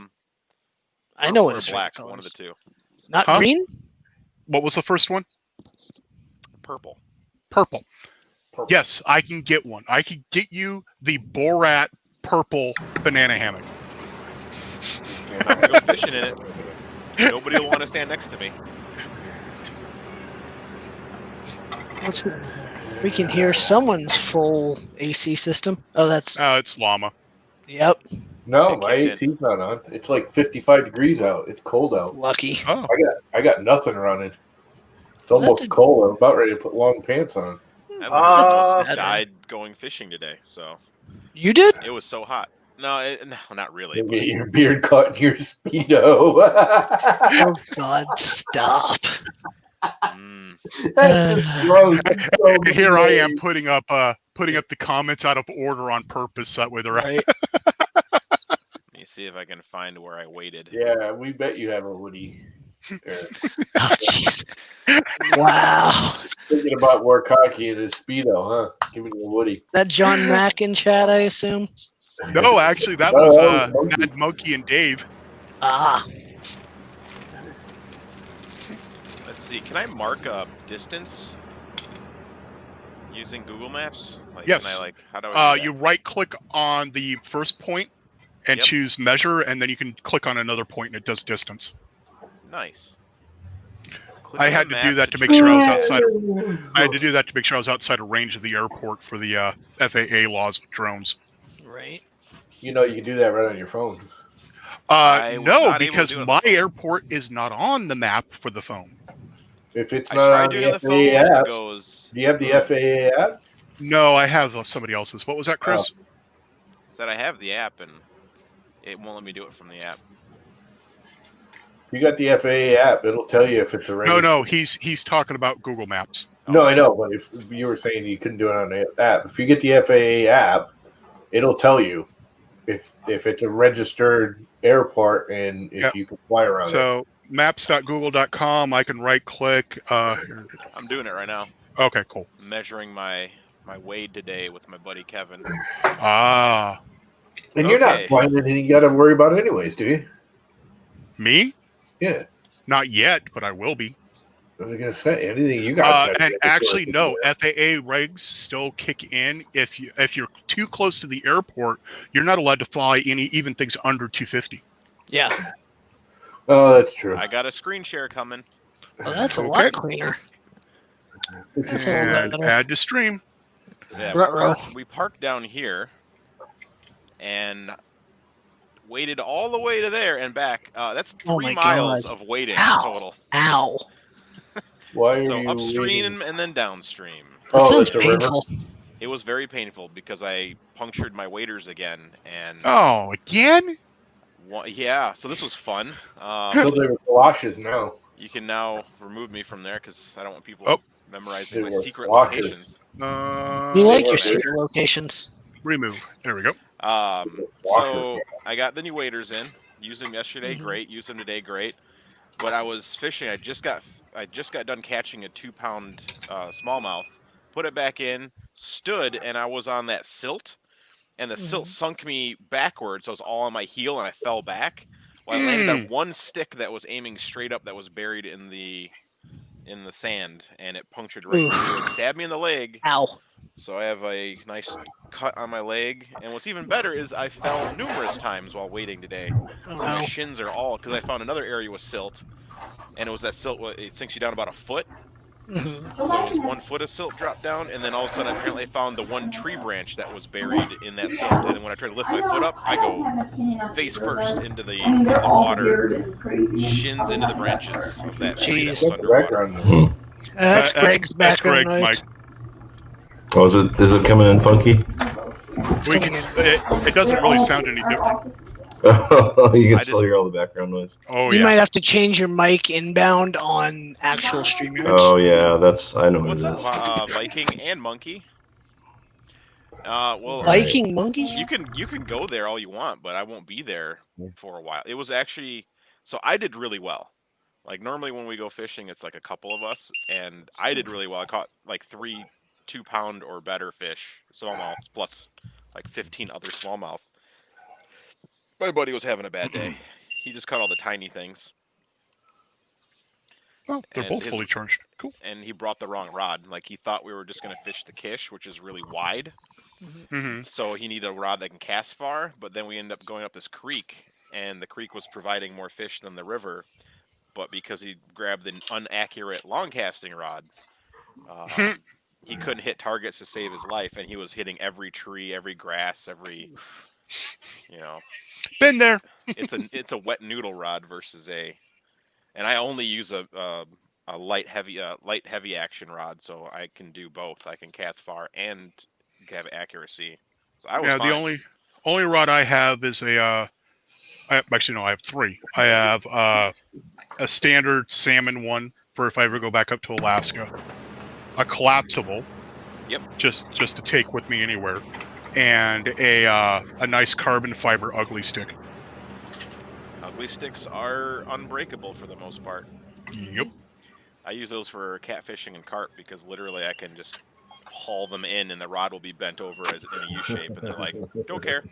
know what or his black. favorite One of the color is. two. Not Huh? green? What was the first one? Purple. Purple. Purple. Yes, I can get one. I can get you the Borat purple banana hammock. I'm not gonna go fishing in it. Nobody will want to stand next to me. We can hear someone's full AC system. Oh, that's It's llama. yep. No, It my kicked in. AC's not on. It's like 55 degrees out. It's cold out. Lucky. Oh, I got nothing running. It's almost That's a- cold. I'm about ready to put long pants on. I literally That's almost bad, died going fishing today. So You did? it was so hot. No, no, not really. You'll But get your beard caught in your Speedo. Oh God, stop. That's just gross. That's so here I am mean. putting up the comments out of order on purpose. That way they're Right. let me see if I can find where I waited. Yeah, we bet you have a Woody. Oh jeez. Wow. Thinking about more cocky in his Speedo, huh? Give me the Woody. Is that John Mack in chat, I assume? No, actually, that No, was that was Monkey. Mad Monkey and Dave. Ah. Let's see. Can I mark a distance using Google Maps? Like, Yes. Can I, how do I do that? You right-click on the first point and Yep. choose Measure, and then you can click on another point and it does distance. Nice. Click I on had the to map do that to make choose sure I was it. outside. I had to do that to make sure I was outside of range of the airport for the FAA laws with drones. Right. You know, you can do that right on your phone. I was No, not able to because do it on my the phone. airport is not on the map for the phone. If it's I not tried on doing the the phone. FAA It app, goes. do you have the FAA app? No, I have somebody else's. What was that, Chris? Said I have the app and it won't let me do it from the app. If you got the FAA app, it'll tell you if it's a registered. No, he's talking about Google Maps. No, I know, but if you were saying you couldn't do it on the app, if you get the FAA app, it'll tell you if it's a registered airport and if Yep. you can fly around it. So maps.google.com. I can right-click. I'm doing it right now. Okay, cool. Measuring my wade today with my buddy Kevin. Ah, And you're not Okay. flying anything you got to worry about anyways, do you? me? Yeah. Not yet, but I will be. I was going to say, anything you got. And actually, no, FAA regs still kick in if you're too close to the airport. You're not allowed to fly even things under 250. Yeah. Oh, that's true. I got a screen share coming. Well, that's a Okay. lot cleaner. That's a little And better. add to stream. So yeah, Ruh-roh. we parked down here and waited all the way to there and back. That's 3 Oh my miles God. of waiting Ow. total. Ow. Why are So you upstream waiting? and then downstream. That Oh, sounds it's a river? painful. It was very painful because I punctured my waders again, and Oh, again? yeah. So this was fun. So they're galoshes now. You can now remove me from there because I don't want people Oh. memorizing my They were secret galoshes. locations. We like your Okay. secret locations. Remove. There we go. So I got the new waders in. Used them yesterday, Mhm. great. Used them today, great. But I was fishing. I just got done catching a 2-pound smallmouth. Put it back in, stood, and I was on that silt, and the silt sunk me backwards. So I was all on my heel, and I fell back. Well, I landed on one stick that was aiming straight up, that was buried in the sand, and it punctured right Oof. through and stabbed me in the leg. Ow. So I have a nice cut on my leg, and what's even better is I fell numerous times while wading today. Oh, So my no. shins are all, because I found another area with silt, and it was that silt, it sinks you down about a foot. Mhm. So it was 1 foot of silt dropped down, and then all of a sudden apparently I found the one tree branch that was buried in that silt, and then when I try to lift my foot up, I go face first into the water, shins into the branches of that tree that's Jeez. What's the underwater. background? That's Greg's that's background Greg, noise. Mike. Oh, is it coming in funky? It's We coming can. in. It doesn't really sound any different. You can I still just- hear all the background noise. Oh You yeah. might have to change your mic inbound on actual StreamYard. Oh yeah, I know what What's it up, is. Viking and Monkey? Well, Viking Monkey? you can go there all you want, but I won't be there for a while. It was actually, so I did really well. Like normally when we go fishing, it's like a couple of us, and I did really well. I caught like 3 2-pound or better fish, smallmouths, plus like 15 other smallmouth. My buddy was having a bad day. He just caught all the tiny things, Oh, they're and both his- fully charged. Cool. and he brought the wrong rod. Like he thought we were just gonna fish the Kish, which is really wide. hmm So he needed a rod that can cast far, but then we ended up going up this creek, and the creek was providing more fish than the river. But because he grabbed the inaccurate long casting rod, he couldn't hit targets to save his life, and he was hitting every tree, every grass, every You know, Been there. it's a wet noodle rod versus and I only use a light heavy action rod, so I can do both. I can cast far and have accuracy. So I was Yeah, fine. the only rod I have is actually no, I have three. I have a standard salmon one for if I ever go back up to Alaska, a collapsible, Yep. just to take with me anywhere, and a nice carbon fiber ugly stick. Ugly sticks are unbreakable for the most part. Yep. I use those for catfishing and carp because literally I can just haul them in and the rod will be bent over as in a U shape, and they're like, don't care.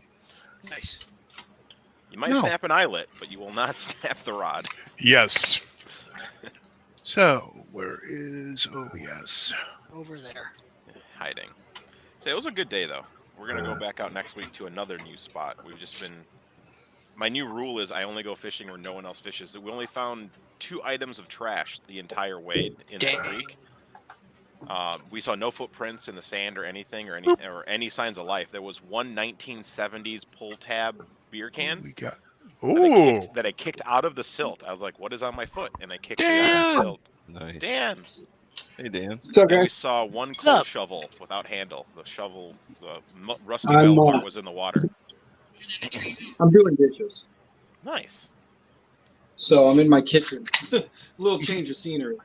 Nice. You might No. snap an eyelet, but you will not snap the rod. Yes. So where is OBS? Over there. Hiding. So it was a good day though. We're gonna go back out next week to another new spot. We've just been. My new rule is I only go fishing where no one else fishes. We only found 2 items of trash the entire way in that creek. We saw no footprints in the sand or anything or any signs of life. There was one 1970s pull tab beer can We got. that I kicked out of the silt. I was like, "What is on my foot?" And I kicked it out of the silt. Nice. Dan. Hey, Dan. It's okay. And we saw one coal up? shovel without handle. The shovel, the rusty I'm, metal part was in the water. I'm doing dishes, Nice. so I'm in my kitchen. A little change of scenery.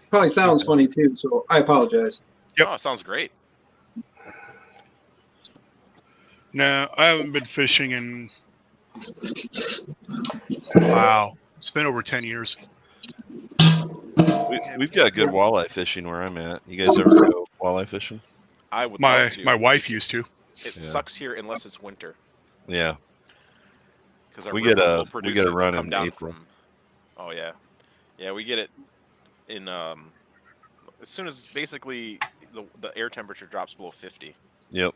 Probably sounds funny too, so I apologize. Yep. Oh, sounds great. No, I haven't been fishing in. Wow, it's been over 10 years. We've got good walleye fishing where I'm at. You guys ever go walleye fishing? I would My love to. my wife used to. It Yeah. sucks here unless it's winter. Yeah. Because We get will a produce we get a it, run come in down April. From, oh yeah, yeah. We get it in as soon as basically the air temperature drops below 50. Yep.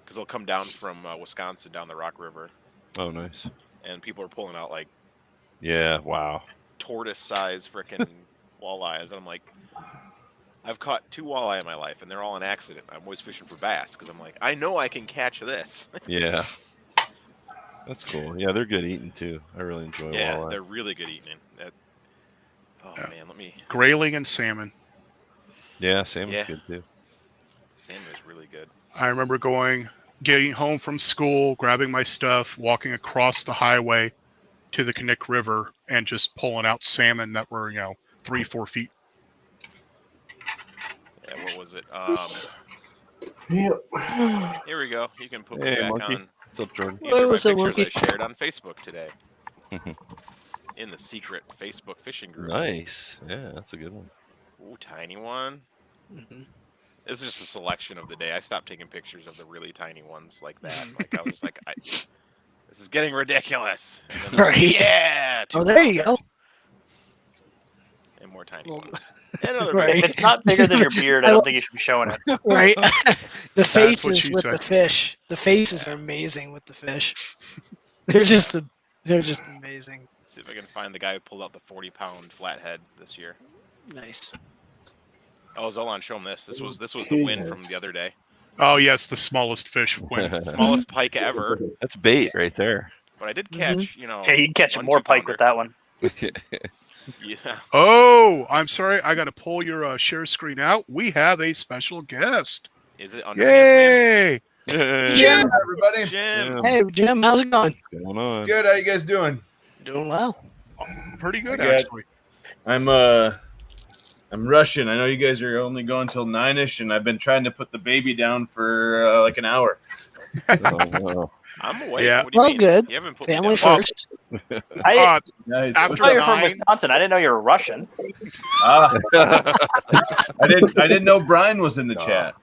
Because they'll come down from Wisconsin down the Rock River, Oh, nice. and people are pulling out like Yeah. Wow. tortoise-size frickin' walleyes, and I'm like, I've caught 2 walleye in my life, and they're all an accident. I'm always fishing for bass because I'm like, I know I can catch this. Yeah. That's cool. Yeah, they're good eating too. I really enjoy Yeah, walleye. they're really good eating. Oh Yeah. man, let me. Grayling and salmon. Yeah, salmon's Yeah. good too. Salmon is really good. I remember getting home from school, grabbing my stuff, walking across the highway to the Knik River, and just pulling out salmon that were 3-4 feet. Yeah, what was it? Yep. Here we go. You can put me Hey, back monkey. on. What's up, Jordan? These are my What's up, pictures monkey? I shared on Facebook today. In the secret Facebook fishing group. Nice. Yeah, that's a good one. Ooh, tiny one. Mhm. It's just a selection of the day. I stopped taking pictures of the really tiny ones like that. Like I was just like, this is getting ridiculous. And then, Right. yeah. Oh, there you go. And more tiny Well, ones. And another right. big If it's not bigger than your beard, I don't think you should be showing it. Right. The what faces she with said. the fish. The faces are amazing with the fish. They're just amazing. See if I can find the guy who pulled out the 40-pound flathead this year. Nice. Oh, Zolan, show him this. This was the win from the other day. Oh yes, the smallest fish win. Smallest pike ever. That's bait right there. But I did catch, you know. Hey, you can catch 1 more pike 2-pounder. with that one. Yeah. Oh, I'm sorry. I got to pull your share screen out. We have a special guest. Is it underneath, Yay! Hey, Jim. Everybody, Jim. Hey, Jim, how's it going? what's going on? good. How you guys doing? Doing well. Pretty good, Good. actually. I'm rushing. I know you guys are only going till 9ish, and I've been trying to put the baby down for like an hour. Oh, wow. I'm awake. Yeah. What do you Well, mean? good. You haven't put me Family down. first. I Nice. After thought you were from 9, Wisconsin. I didn't know you were Russian. I didn't know Brian was in the chat.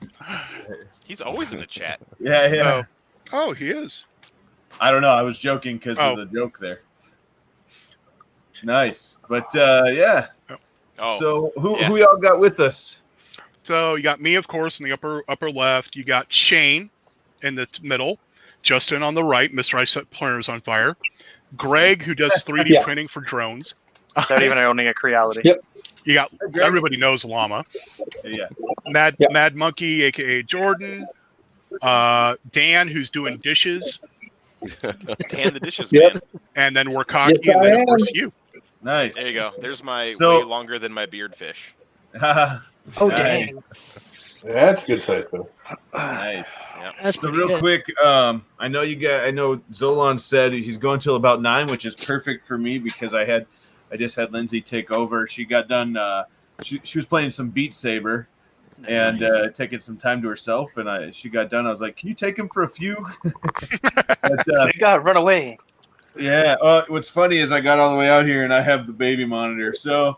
He's always in the chat. Yeah. Oh, he is. I don't know. I was joking because Oh. of the joke there. Nice, but yeah. Oh, So who yeah. y'all got with us? So you got me, of course, in the upper left. You got Shane in the middle. Justin on the right. Mr. I Set Planners on Fire. Greg, who does 3D Yeah. printing for drones. Without even owning a Creality. Yep. You got Greg. everybody knows Llama. Yeah. Yep. Mad Monkey, aka Jordan. Dan, who's doing dishes. Tan the dishes, Yep. man. And then we're cocky, Yes, and then I of course am. you. Nice. There you go. There's my So- way longer than my beard fish. Oh Nice. dang, That's good size though. Nice. that's So pretty real good. quick, I know Zolan said he's going till about 9, which is perfect for me because I just had Lindsay take over. She got done. She was playing some Beat Saber and taking some time to herself, and she got done. I was like, "Can you take him for a few?" But, You gotta run away. yeah. What's funny is I got all the way out here and I have the baby monitor. So,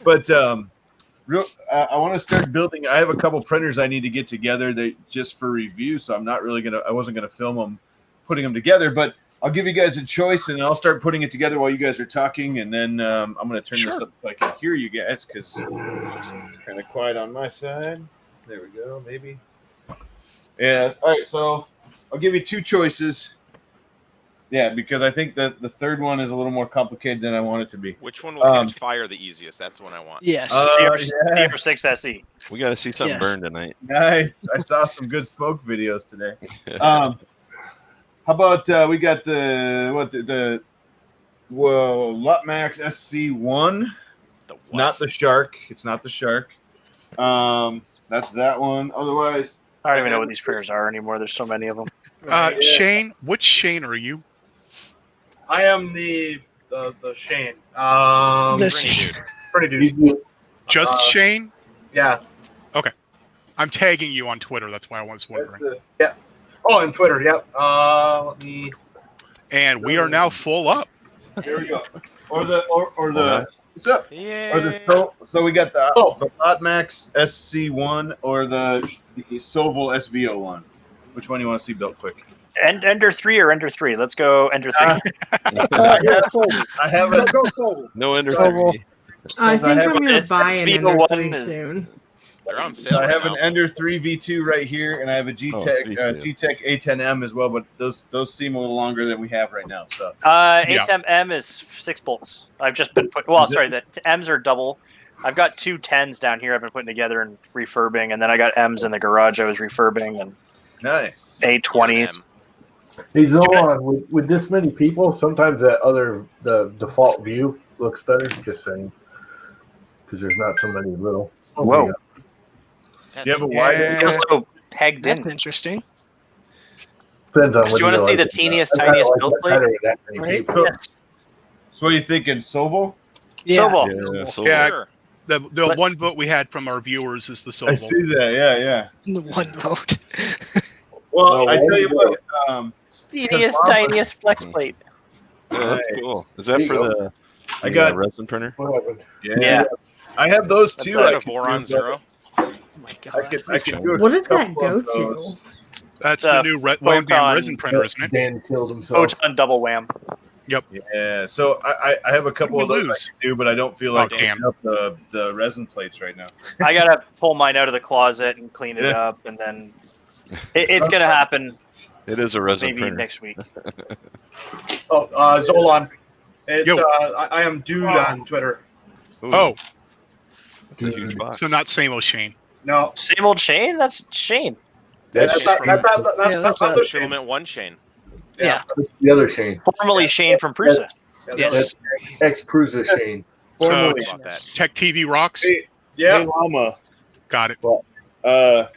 but I want to start building. I have a couple printers I need to get together just for review. So I wasn't gonna film them, putting them together, but I'll give you guys a choice and I'll start putting it together while you guys are talking. And then I'm gonna turn this up so I can hear you guys because it's kind of quiet on my side. There we go. Maybe. Yeah. All right. So I'll give you two choices. Yeah, because I think that the third one is a little more complicated than I want it to be. Which one will catch fire the easiest? That's the one I want. Yes. TR6 SE. We got to see something Yes. burn tonight. Nice. I saw some good smoke videos today. How about we got the Lutmax SC1. It's not the Shark. It's not the Shark. That's that one. Otherwise, I don't even know what these prayers are anymore. There's so many of them. Shane, which Shane are you? I am the Shane. The Shane. Pretty dude. Just Shane? Yeah. Okay. I'm tagging you on Twitter. That's why I was wondering. Yeah. Oh, and Twitter. Yep. Let me. And we are now full up. Here we go. Or the what's up? Yeah. Or so we got the Lotmax SC1 or the Soval SVO1. Which one do you want to see built quick? Ender 3 or Ender 3? Let's go Ender 3. I haven't. No Ender So- 3. I think I'm going to It's- buy it's an Vivo Ender 1 3 is- soon. They're on sale. I right have now. an Ender 3 V2 right here, and I have a G-Tech G-Tech A10M as well. But those seem a little longer than we have right now. So A10M is 6 bolts. I've just been put. Well, sorry, the M's are double. I've got 2 10s down here. I've been putting together and refurbing, and then I got M's in the garage. I was refurbing and nice A20s. Hey Zolan, with this many people, sometimes the default view looks better. Just saying, because there's not so many little. Whoa. You have a wide. It's also pegged That's in. interesting. Depends on. Do you want to see the teeniest, tiniest build plate? Right? So, Yes. so what are you thinking, Soval? Yeah. Soval. Yeah. The one vote we had from our viewers is the I Soval. see that. Yeah. The one vote. Well, I tell you what. Teeniest, tiniest flex plate. Yeah, that's cool. Is that There for you the I got. resin printer? Yeah. I have those too. Is that I a can Voron do Zero? Oh my god. I can do a What does that couple go of those. to? That's the new Wham Bam Photon- resin printer, isn't it? Dan killed himself. Photon double wham. Yeah, so I have a couple You of those I lose. can do, but I don't feel Oh, like damn. picking up the resin plates right now. I gotta pull mine out of the closet and clean it Yeah. up, and then it's gonna happen It is a resin maybe printer. next week. Zolan. It's Yo. I am dude on Twitter. Ooh, Oh, it's a huge box. so not same old Shane. No. Same old Shane. That's Shane. That's not Yeah, that's that's not a- the Shane. Filament 1 Shane. Yeah. The other Shane, Formerly Shane from Prusa. Yes. ex Prusa Shane. So Formerly. About that. Tech TV rocks. Hey, Yeah. hey, Llama. Got it.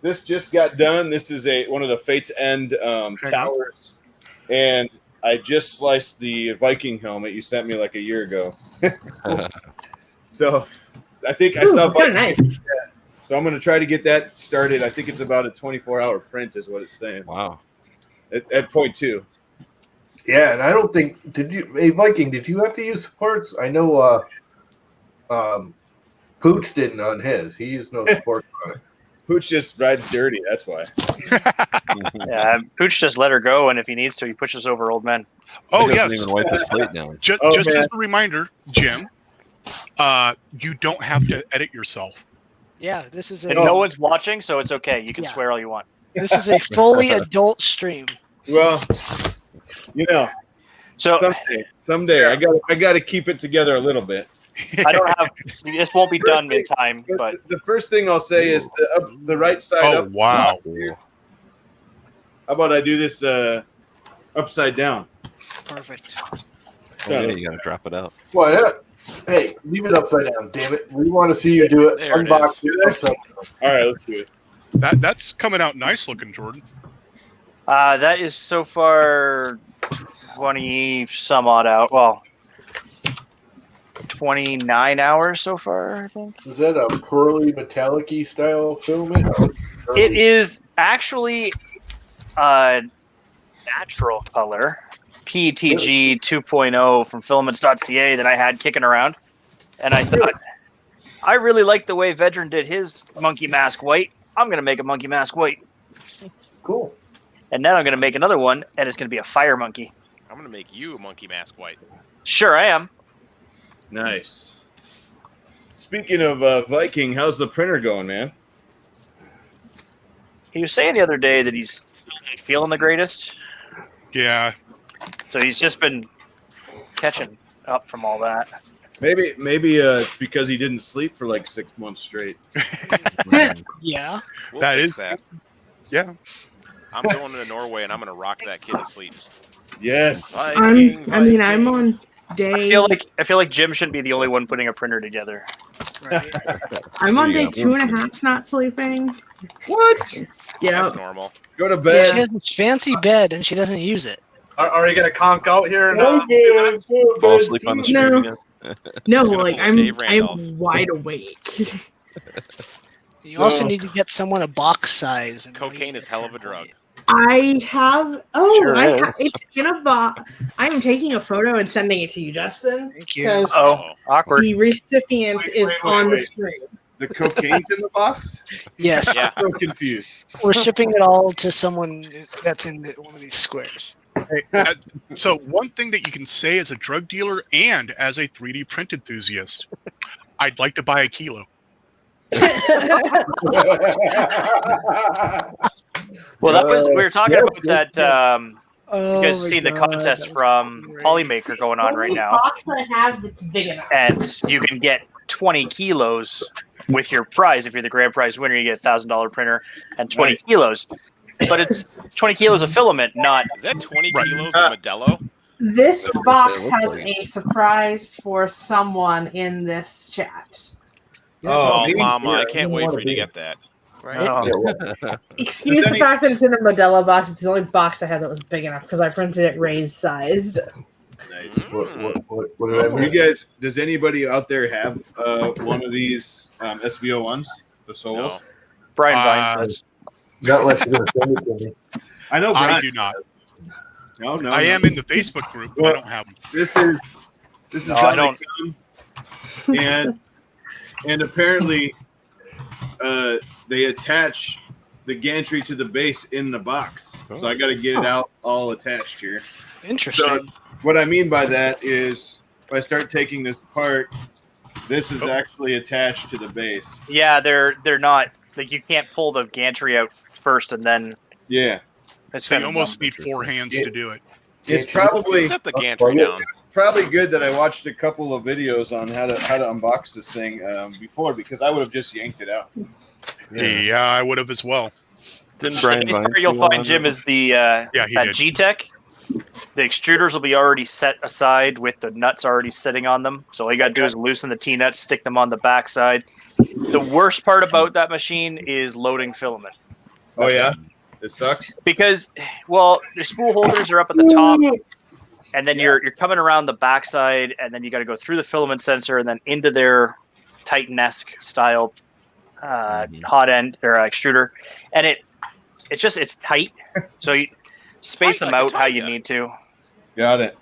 This just got done. This is one of the Fate's End towers, and I just sliced the Viking helmet you sent me like a year ago. So I think I saw. Ooh, nice. So I'm going to try to get that started. I think it's about a 24-hour print, is what it's saying. Wow. At point 2. Yeah, and I don't think hey Viking, did you have to use supports? I know Pooch didn't on his. He used no support on it. Pooch just rides dirty. That's why. Yeah, Pooch just let her go, and if he needs to, he pushes over old men. Oh He doesn't yes. even wipe his plate down. Just, Oh, just man. as a reminder, Jim, you don't have to edit yourself. Yeah, this is And a no one's watching, so it's okay. You can Yeah. swear all you want. this is a fully adult stream. Well, So someday I got to keep it together a little bit. I don't have. This won't be done mid time, but The first thing I'll say is the right side Oh up. wow. How about I do this upside down? Perfect. Yeah, you gotta drop it out. Well, yeah. Hey, leave it upside down, damn it. We want to see you do it. There it Unbox is. it upside down. All right, let's do it. That's coming out nice looking, Jordan. That is so far 20 some odd out. Well, 29 hours so far, I think. Is that a pearly metallic-y style filament? It is actually a natural color, PETG 2.0 from filaments.ca that I had kicking around. And I thought, I really like the way Vedran did his monkey mask white. I'm going to make a monkey mask white. Cool. And then I'm going to make another one, and it's going to be a fire monkey. I'm gonna make you a monkey mask white. Sure, I am. Nice. Speaking of Viking, how's the printer going, man? He was saying the other day that he's not feeling the greatest. Yeah. So he's just been catching up from all that. Maybe it's because he didn't sleep for like 6 months straight. Yeah. We'll That fix is- that. Yeah. I'm going to Norway and I'm gonna rock that kid to sleep. Yes. Viking, I'm on day. I feel like Jim shouldn't be the only one putting a printer together. Right. I'm on There day you go. 2.5 not sleeping. What? Yeah. That's normal. Go to She bed. has this fancy bed and she doesn't use it. Are you going to conk out here? Fall asleep on the street No. again. No, Gonna like pull a Dave Randolph. I'm wide awake. You also So- need to get someone a box size. And Cocaine is hell of a drug. I have. Oh, Sure. it's in a box. I'm taking a photo and sending it to you, Justin. Thank you. Because Oh, awkward. the recipient Wait, is wait, on wait. the screen. The cocaine's in the box? Yes. Yeah. I'm so confused. We're shipping it all to someone that's in one of these squares. So one thing that you can say as a drug dealer and as a 3D print enthusiast, I'd like to buy a kilo. Well, that was we were talking about that. Oh, You guys my see the God, contest that was from great. Polymaker going on right Only now, box I have that's big enough. and you can get 20 kilos with your prize. If you're the grand prize winner, you get a $1,000 printer and 20 Right. kilos. But it's 20 kilos of filament, not. Is that 20 kilos of Modelo? This That's box what it has looks like. a surprise for someone in this chat. Oh, me? mama, I Yeah, can't you wait wanna for you to be. get that. Right? Oh. Excuse the fact that it's in a Modelo box. It's the only box I had that was big enough because I printed it raised sized. Nice. What did I You miss? guys, does anybody out there have one of these SVO ones? The Souls? No. Brian Vine does. Not unless you're going to send it to me. I know, I Brian. do not. No. I am in the Facebook group, but I don't have them. This is No, how I don't. they come. And apparently they attach the gantry to the base in the box. So I got to get it out all attached here. Interesting. So what I mean by that is if I start taking this apart, this is actually attached to the base. Yeah, they're not like you can't pull the gantry out first and then. Yeah. It's So you kind of almost need 4 hands to do it. It's probably Set the gantry down. probably good that I watched a couple of videos on how to unbox this thing before, because I would have just yanked it out. Yeah, I would have as well. Didn't The Brian nice Vine part you'll do one find, on Jim, this? is the Yeah, he at did. G-Tech. The extruders will be already set aside with the nuts already sitting on them. So all you got to do is loosen the T-nuts, stick them on the backside. The worst part about that machine is loading filament. Oh yeah, it sucks. Because, well, the spool holders are up at the top, and then you're coming around the backside, and then you got to go through the filament sensor and then into their Titan-esque style hot end or extruder, and it's tight. So you space Tight them like a out how you tiger. need to. Got it.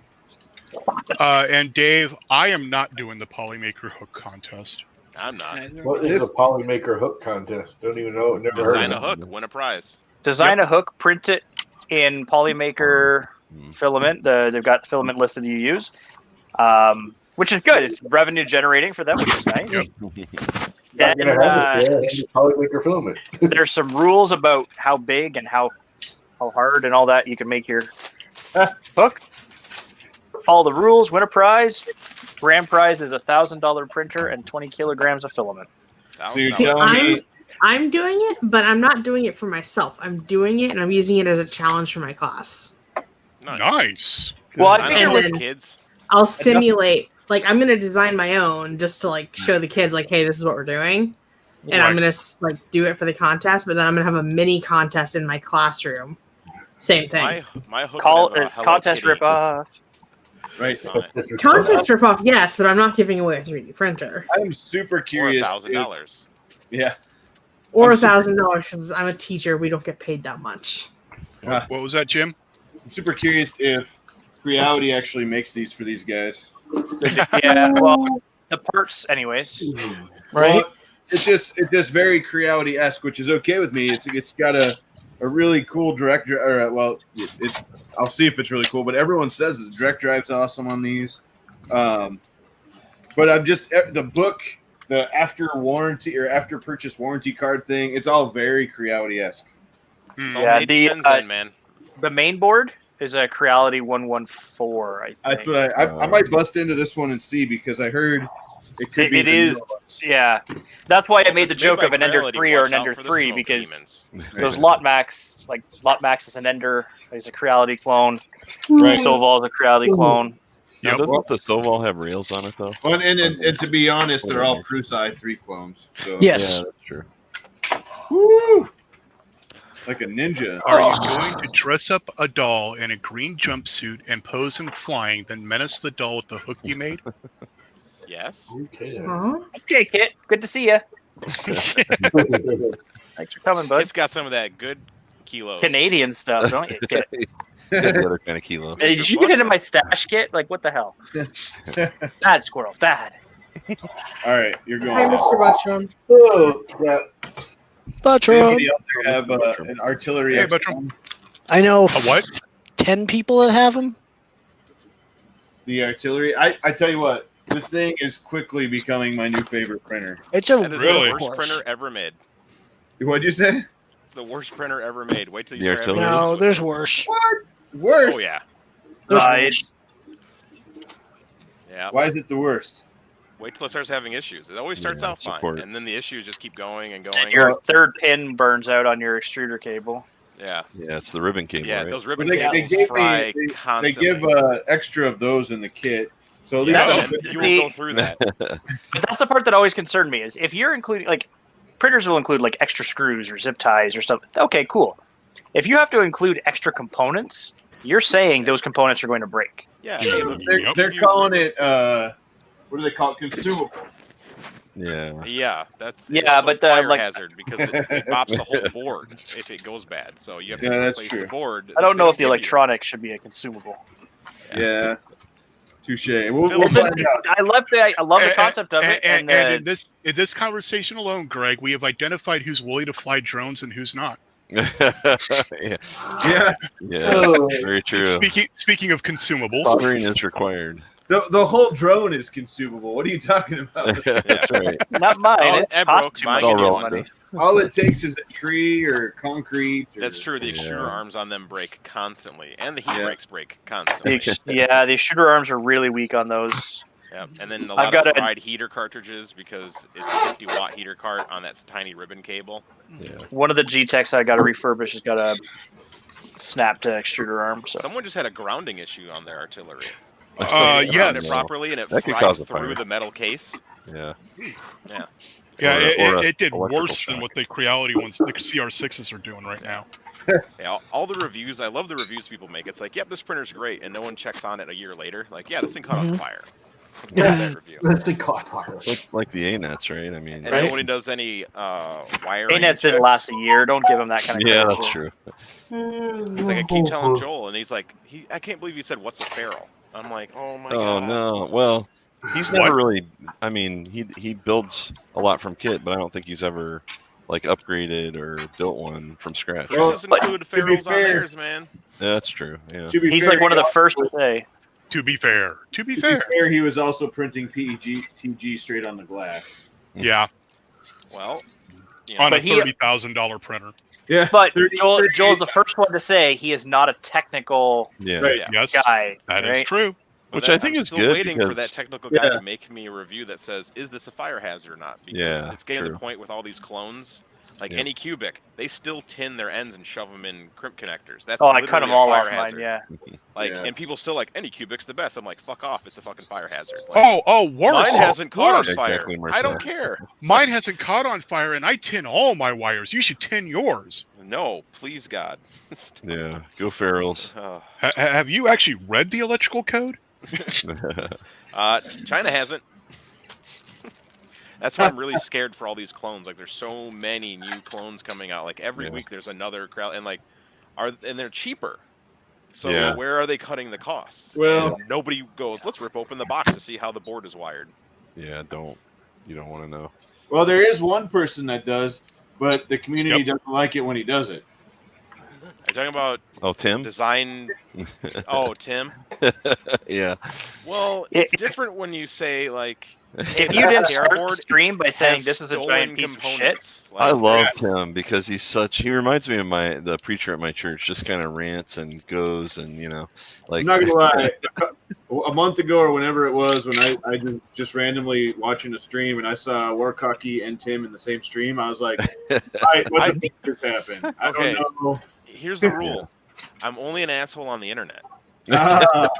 And Dave, I am not doing the Polymaker hook contest. I'm not. What is a Polymaker hook contest? Don't even know. Never heard Design of a it. hook, win a prize. Design a hook, print it in Polymaker filament. They've got filament listed you use, which is good. It's revenue generating for them, which is nice. Not Then, gonna have it there. It's Polymaker filament. there's some rules about how big and how hard and all that you can make your hook. Follow the rules, win a prize. Grand prize is $1,000 printer and 20 kilograms of filament. So you're See, telling me I'm doing it, but I'm not doing it for myself. I'm doing it and I'm using it as a challenge for my class. Nice. Well, I and know then kids. I'll simulate. Like I'm gonna design my own just to like show the kids like, hey, this is what we're doing, and I'm gonna like do it for the contest. But then I'm gonna have a mini contest in my classroom. Same thing. My hook Call would have a Hello contest Kitty ripoff. Right. Contest ripoff, yes, but I'm not giving away a 3D printer I'm super Or curious. $1,000. Yeah. or I'm super- $1,000 because I'm a teacher. We don't get paid that much. What was that, Jim? I'm super curious if Creality actually makes these for these guys. Yeah, well, the parts, anyways. Right? Well, it's just very Creality esque, which is okay with me. It's got a really cool direct drive. Well, I'll see if it's really cool. But everyone says the direct drive's awesome on these. But I'm just the book, the after warranty or after purchase warranty card thing. It's all very Creality esque. It's all Yeah, made the Shenzhen, man. the main board is a Creality 114. I think. That's what I might bust into this one and see because I heard it could be. It is. Yeah, that's why I made the It's joke made of by an Ender Creality, 3 or watch an out Ender for the 3 smoke because demons. those Lot Max is an Ender. He's a Creality clone. Right. Soval is a Creality clone. Yeah, doesn't the Soval have rails on it though? Well, and to be honest, they're all Prusa i3 clones. So Yes. Yeah, that's true. Woo! Like a ninja. Are you going to dress up a doll in a green jumpsuit and pose him flying, then menace the doll with the hook you made? Yes. Okay. Okay, Kit. Good to see you. Thanks for coming, bud. It's got some of that good kilos. Canadian stuff, don't you, Kit? It's the other kind of kilo. Hey, did you get into my stash, Kit? Like, what the hell? Bad squirrel, bad. All right, you're going. Hi, Mr. Butchron. Oh, crap. Buttram. Anybody out there have an artillery? Hey, expert? Buttram. I know A what? 10 people that have them. The artillery. I tell you what, this thing is quickly becoming my new favorite printer. It's a That is Really? the worst workhorse. printer ever made. What'd you say? It's the worst printer ever made. Wait till you The start having artillery? No, issues there's with worse. Worse. it. Oh yeah. There's worse. It's Yeah. Why is it the worst? Wait till it starts having issues. It always starts Yeah, out fine, support. and then the issues just keep going and and going. your third pin burns out on your extruder cable. Yeah. Yeah, it's the ribbon cable, Yeah. right? Those But ribbon they cables gave fry me. They constantly. give extra of those in the kit, so at least Yeah, I'll- and you will go through that. But that's the part that always concerned me is if you're including like printers will include like extra screws or zip ties or stuff. Okay, cool. If you have to include extra components, you're saying those components are going to break. Yeah. Yeah. I mean, they're, Yep. they're calling it. What do they call it? Consumable. Yeah. Yeah, that's it's Yeah, also but a the, fire like- hazard because it pops the whole board if it goes bad. So you have to Yeah, that's replace true. the board. I don't know if the They'll give you- electronics should be a consumable. Yeah. Touche. We'll It's find out. I love the concept of it, And, and, in this conversation alone, Greg, we have identified who's willing to fly drones and who's not. yeah. Yeah. Yeah. Oh. Very true. Speaking of consumables, Soldering is required. The whole drone is consumable. What are you talking about? That's right. not mine. Oh, It it costs broke too mine. much It's all money. relative. All it takes is a tree or concrete. Or, That's true. The Yeah. extruder arms on them break constantly, and the heat Yeah. brakes break The constantly. the shooter arms are really weak on those. Yeah, and then a I've lot got of a- fried heater cartridges because it's a 50-watt heater cart on that tiny ribbon cable. Yeah. One of the G-Techs I got to refurbish has got a snapped extruder arm. So Someone just had a grounding issue on their artillery. yeah, They ground it no. properly, and it That could fried cause a through fire. the metal case. Yeah. Yeah. yeah, Or a it did electrical worse than shock. what the Creality ones, the CR6s are doing right now. Yeah, all the reviews, I love the reviews people make. It's like, yep, this printer's great, and no one checks on it a year later. Like, yeah, this thing caught on fire. Yeah. That review. Let's be caught fire. It's like the ANETs, right? I mean, And nobody does any wiring. ANETs didn't checks. last a year. Don't give them that kind of yeah, credit. that's true. It's like I keep telling Joel, and he's like, I can't believe you said, "What's a ferrule?" I'm like, oh my Oh god. no. Well, he's What? never really. I mean, he builds a lot from kit, but I don't think he's ever like upgraded or built one from scratch. Well, Yours doesn't include to be ferrules on fair- theirs, man. Yeah, that's true. Yeah. To be He's fair, like one of the he first also- to say. To be fair, he was also printing PEG straight on the glass. yeah, Well, you know, on a But he- $30,000 printer. Yeah. But 30, Joel's the first one to say he is not a technical Yeah. Right. Yes, guy. that is right? true. but Which that- I think I'm is still good waiting for that because- technical guy Yeah. to make me a review that says, "Is this a fire hazard or not?" Because Yeah, it's getting to true. the point with all these clones Like Yeah. any cubic, they still tin their ends and shove them in crimp connectors. That's Oh, I cut them literally a all fire off hazard. mine. Yeah. Like, Yeah. and people still like any cubic's the best. I'm like, fuck off! It's a fucking fire hazard. Like, Worse. Mine hasn't caught on Worse. fire. Exactly, I Marcel. don't care. Mine hasn't caught on fire, and I tin all my wires. You should tin yours. No, please God. Yeah, go ferals. Oh. Have you actually read the electrical code? China hasn't. That's why I'm really scared for all these clones. Like, there's so many new clones coming out. Like every week, there's another crowd, and like, and they're cheaper. So Yeah. where are they cutting the costs? Well- And nobody goes, let's rip open the box to see how the board is wired. Yeah, you don't want to know. Well, there is one person that does, but the community doesn't like it when he does it. Are you talking about Tim? design? Oh, Tim. Yeah. Well, it's different when you say like. If you didn't start the stream by saying this is a giant piece of shit, I love him because he reminds me of the preacher at my church. Just kind of rants and goes and like. I'm not gonna lie. A month ago or whenever it was, when I just randomly watching a stream and I saw Warcocky and Tim in the same stream, I was like, what the fuck just happened? I Okay. don't know. Here's the rule. I'm only an asshole on the internet.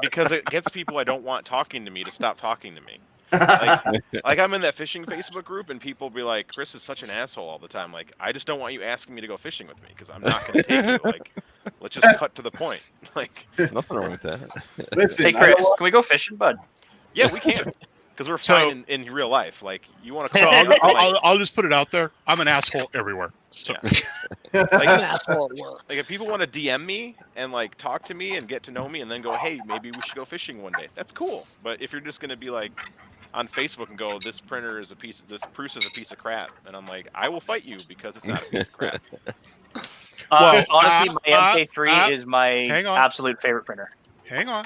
Because it gets people I don't want talking to me to stop talking to me. Like I'm in that fishing Facebook group and people be like, Chris is such an asshole all the time. Like, I just don't want you asking me to go fishing with me because I'm not going to take you. Like, let's just cut to the point. Like, nothing wrong with that. Listen, hey Chris, can we go fishing, bud? Yeah, we can. Because we're fine in real life. Like, you want to So call I'll just put it out there. I'm an asshole everywhere. So. Like, I'm an asshole at work. Like, if people want to DM me and like talk to me and get to know me and then go, hey, maybe we should go fishing one day. That's cool. But if you're just going to be like on Facebook and go, this printer is this Prusa is a piece of crap, and I'm like, I will fight you because it's not a piece of crap. Honestly, my MK3 is my hang on. absolute favorite printer. Hang on.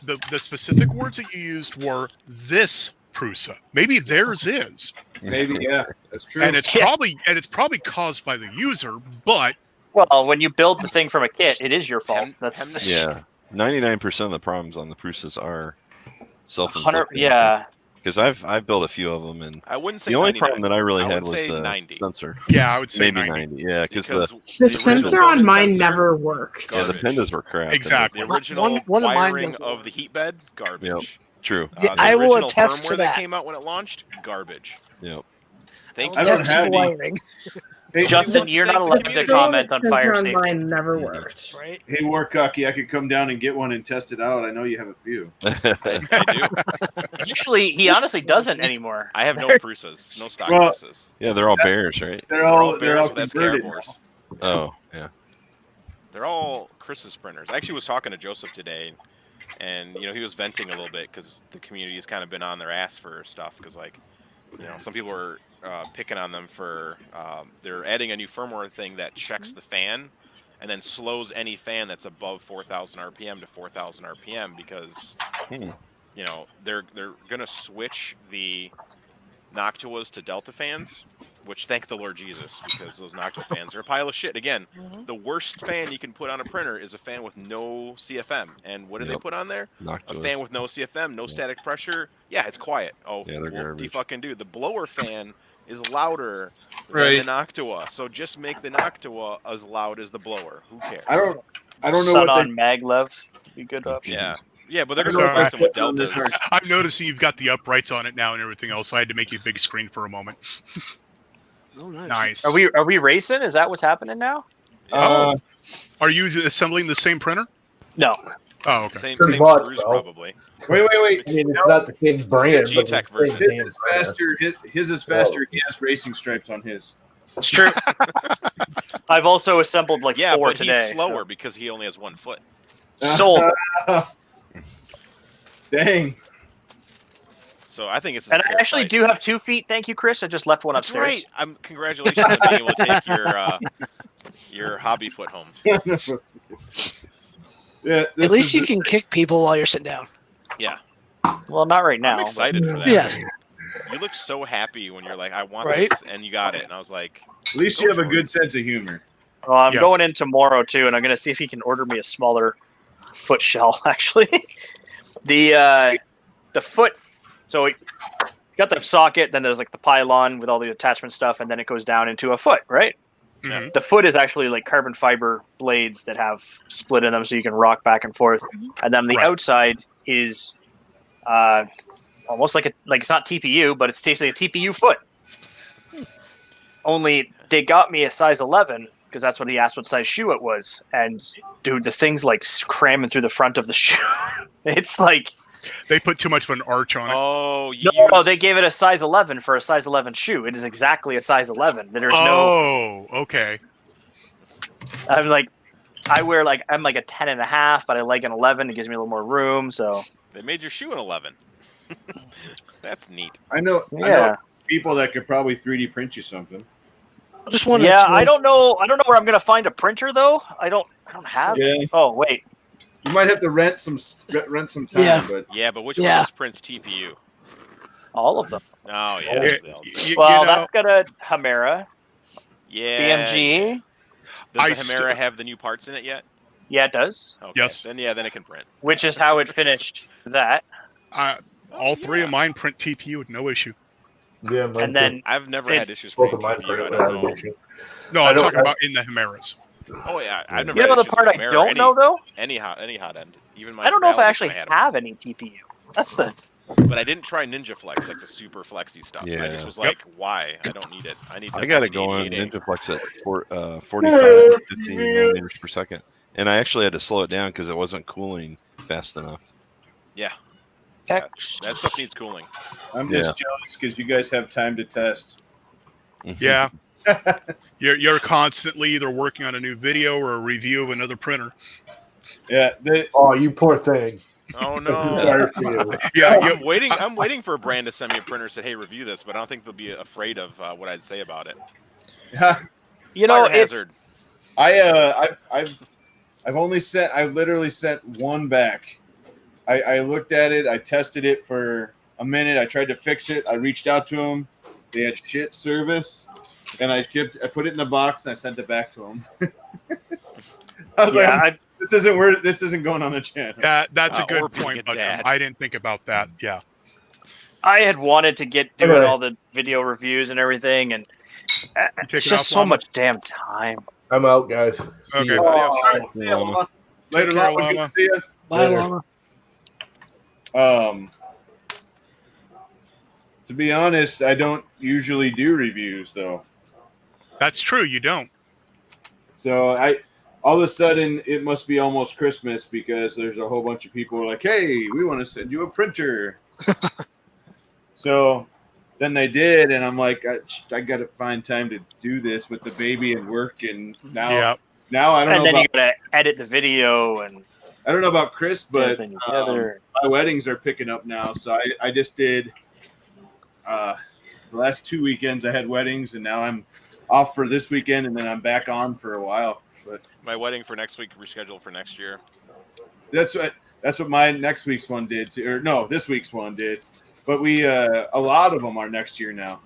The specific words that you used were this Prusa. Maybe theirs is. Maybe, yeah, that's true. And it's probably caused by the user, but Well, when you build the thing from a kit, it is your fault. That's Yeah, 99% of the problems on the Prusas are 100. self-inflicted. Yeah. Because I've built a few of them, and I wouldn't say the only 99. problem that I really I had would was say the 90. sensor. Yeah, I would say maybe 90. Yeah, because The the sensor on mine never worked. Yeah, the pendas were crap. Exactly. The original One of mine wiring doesn't of the heat bed, garbage. Yep. True. Yeah, The I will original attest to firmware that. came out when it launched, garbage. Yep. Thank I you. don't have wiring. Justin, you're not allowed to comment on fire Sensor safety. on mine never worked. Right? Hey, Warcocky, I could come down and get one and test it out. I know you have a few. I do. Actually, he honestly doesn't anymore. I have no Prusas, no stock Well, Prusas. Yeah, they're all bears, right? They're all bears with converted. SKR Oh, yeah. They're all Chris's printers. I actually was talking to Joseph today, and he was venting a little bit because the community has kind of been on their ass for stuff. Because some people were picking on them for they're adding a new firmware thing that checks the fan and then slows any fan that's above 4,000 RPM to 4,000 RPM because they're gonna switch the Noctuas to Delta fans, which thank the Lord Jesus, because those Noctua fans are a pile of shit. Again, the worst fan you can put on a printer is a fan with no CFM. And what do they Yep. put on there? Noctuas. A fan with no CFM, no static pressure. Yeah, it's quiet. Oh, Yeah, they're garbage. fucking dude. The blower fan is louder Right. than the Noctua. So just make the Noctua as loud as the blower. Who cares? I don't know Sun what on maglev. Be good option. Yeah. Yeah, but they're That's going to all right. replace them with Deltas. I'm noticing you've got the uprights on it now and everything else. So I had to make you a big screen for a moment. Oh, nice. Nice. Are we racing? Is that what's happening now? Are you assembling the same printer? No. Oh, okay. Same Pretty much, screws, though. probably. Wait. I mean, it's not the same brand, but G-Tech it's the version. same His is brand. faster. His is faster. He has racing stripes on his. It's true. I've also assembled like Yeah, 4 but today. he's slower because he only has 1 foot. Sold. Dang. So I think it's. And I actually do have 2 feet. Thank you, Chris. I just left one That's upstairs. right. Congratulations on being able to take your hobby foot home. Yeah. At least you can kick people while you're sitting down. Yeah, Well, not right now. I'm excited for that. Yes. You look so happy when you're like, I want Right? this, and you got it. And I was like, At least you have a good sense of humor. Well, I'm Yes. going in tomorrow too, and I'm going to see if he can order me a smaller foot shell. Actually, the foot. So got the socket, then there's like the pylon with all the attachment stuff, and then it goes down into a foot, right? Mhm. The foot is actually like carbon fiber blades that have split in them, so you can rock back and forth. And then the Right. outside is almost like it's not TPU, but it's basically a TPU foot. Only they got me a size 11 because that's what he asked what size shoe it was. And dude, the thing's like cramming through the front of the shoe. It's like They put too much of an arch on it. Oh, you no, they gave it a size 11 for a size 11 shoe. It is exactly a size 11. There's Oh, okay. I'm like, I'm like a 10.5, but I like an 11. It gives me a little more room. So They made your shoe an 11. That's neat. I know people that could probably 3D print you something. Just one. Yeah, I don't know where I'm gonna find a printer though. I don't have. Yeah. Oh wait, You might have to rent some time, Yeah. but Yeah, but which Yeah. one is Prince TPU? all of them. Oh, yeah. Yeah. they all- Well, You know, that's got a Chimera, Yeah. BMG. I Does the Chimera have the new parts in it yet? Yeah, it does. Okay. Yes. Then it can print. Which is how it finished that. all three of mine print TPU with no issue. Yeah, mine And then I've never It's- had issues both printing of mine TPU. I print don't know. issue. No, I I'm don't talking have- about in the Chimeras. Oh yeah, I've never. you know had the issues part with I Chimera, don't know though. Any hot end. Even my. I don't know if I Reality actually when had 'em. have any TPU. That's the. But I didn't try Ninja Flex, like the super flexy stuff. So I Yeah. just was like, why? I don't need it. I need. I got it fucking going 88. NinjaFlex at 45 to 15 millimeters per second, and I actually had to slow it down because it wasn't cooling fast enough. Yeah. That stuff needs cooling. I'm just jealous because you guys have time to test. Yeah. You're constantly either working on a new video or a review of another printer. Yeah. Oh, you poor thing. Oh no. Sorry for you. Yeah, I'm waiting. I'm waiting for a brand to send me a printer. Said, "Hey, review this," but I don't think they'll be afraid of what I'd say about it. You know, Fire if hazard. I've only sent. I literally sent one back. I looked at it. I tested it for a minute. I tried to fix it. I reached out to them. They had shit service, and I put it in a box and I sent it back to them. I was like, this isn't going on the channel. That's a or good being point, a but dad. I didn't think about that. Yeah. I had wanted to get doing Okay. all the video reviews and everything, and take it's it just off, so Llama? much damn time. I'm out, guys. See Okay. ya. Adios. All right, see ya, Llama. Later, Take care, Llama. Good Llama. to see ya. Bye, Later. Llama. To be honest, I don't usually do reviews though. That's true. You don't. So all of a sudden it must be almost Christmas because there's a whole bunch of people who are like, "Hey, we want to send you a printer." So then they did, and I'm like, I got to find time to do this with the baby and work, and now Yeah. I don't And know then you about, gotta edit the video and I don't know about Chris, but everything together. my weddings are picking up now. So I just did the last 2 weekends I had weddings, and now I'm off for this weekend, and then I'm back on for a while. But My wedding for next week rescheduled for next year. that's what my next week's one did too, or no, this week's one did. But we a lot of them are next year now.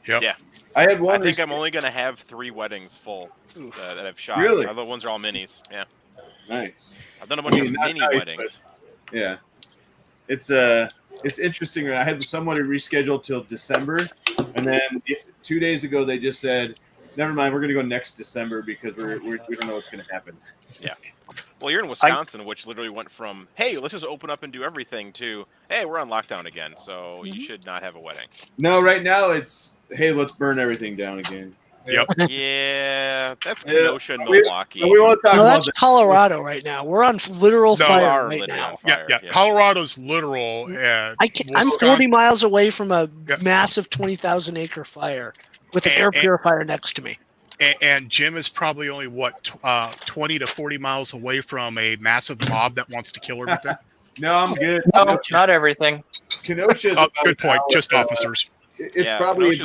Yep. Yeah. I had one. I think I'm only gonna have 3 weddings full that I've shot. Really? The other ones are all minis. Yeah. Nice. I've done a bunch of not mini nice, weddings. but yeah, it's interesting. I had somebody rescheduled till December, and then 2 days ago they just said, "Never mind, we're going to go next December because we don't know what's going to happen." Yeah. Well, you're in Wisconsin, which literally went from, "Hey, let's just open up and do everything," to, "Hey, we're on lockdown again, so you should not have a wedding." No, right now it's, "Hey, let's burn everything down again." Yep. Yeah, that's Yeah. Kenosha and We- Milwaukee. we won't talk No, about that's that. Colorado right now. We're on literal No, We fire are right literally now. on fire. Yeah. Colorado's literal. And I'm 40 miles away from a massive 20,000 acre fire with an air purifier next to me. And Jim is probably only 20 to 40 miles away from a massive mob that wants to kill everything. No, I'm good. No, not everything. Kenosha is Oh, about good point. an hour, Just officers. It's Yeah, probably Kenosha's-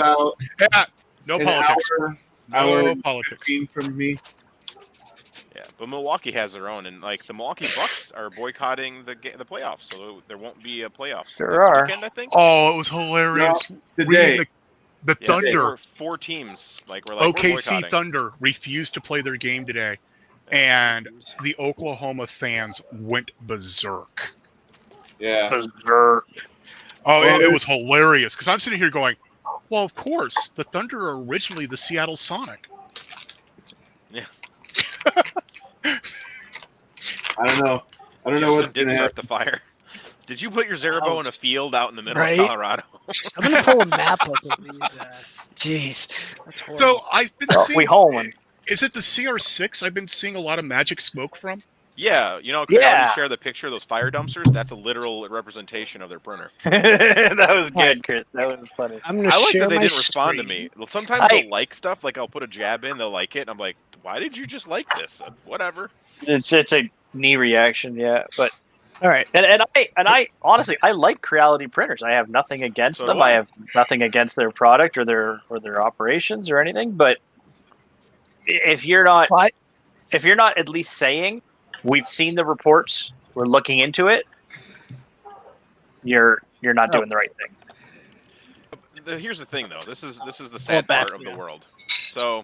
about No an politics. hour No politics. 15 from me. Yeah, but Milwaukee has their own, and like the Milwaukee Bucks are boycotting the playoffs, so there won't be a playoffs There this are. weekend, I think. Oh, it was hilarious. Today. The Yeah, there Thunder, were 4 teams. Like we're OKC boycotting. Thunder, refused to play their game today, and the Oklahoma fans went berserk. Yeah. Oh, it was hilarious because I'm sitting here going, well, of course, the Thunder are originally the Seattle Sonic. Yeah. I don't know. I don't know Justin what's did gonna start happen. the fire. Did you put your Zerbo in a field out in the middle Right? of Colorado? I'm gonna pull a map up of these. Jeez, that's horrible. So I've been seeing. We hauling. Is it the CR6? I've been seeing a lot of magic smoke from. Yeah, you know, Yeah. Creality share the picture of those fire dumpsters. That's a literal representation of their printer. That was good, Chris. That was funny. I'm gonna I like share that they my didn't respond to screen. me. Well, sometimes they'll like stuff, like I'll put a jab in, they'll like it, and I'm like, why did you just like this? Whatever. It's a knee reaction, yeah. But All right. and I honestly I like Creality printers. I have nothing against So them. do I. I have nothing against their product or their operations or anything. But if you're not at least saying we've seen the reports, we're looking into it, you're not doing the right thing. Here's the thing, though. This is the sad part of the world. So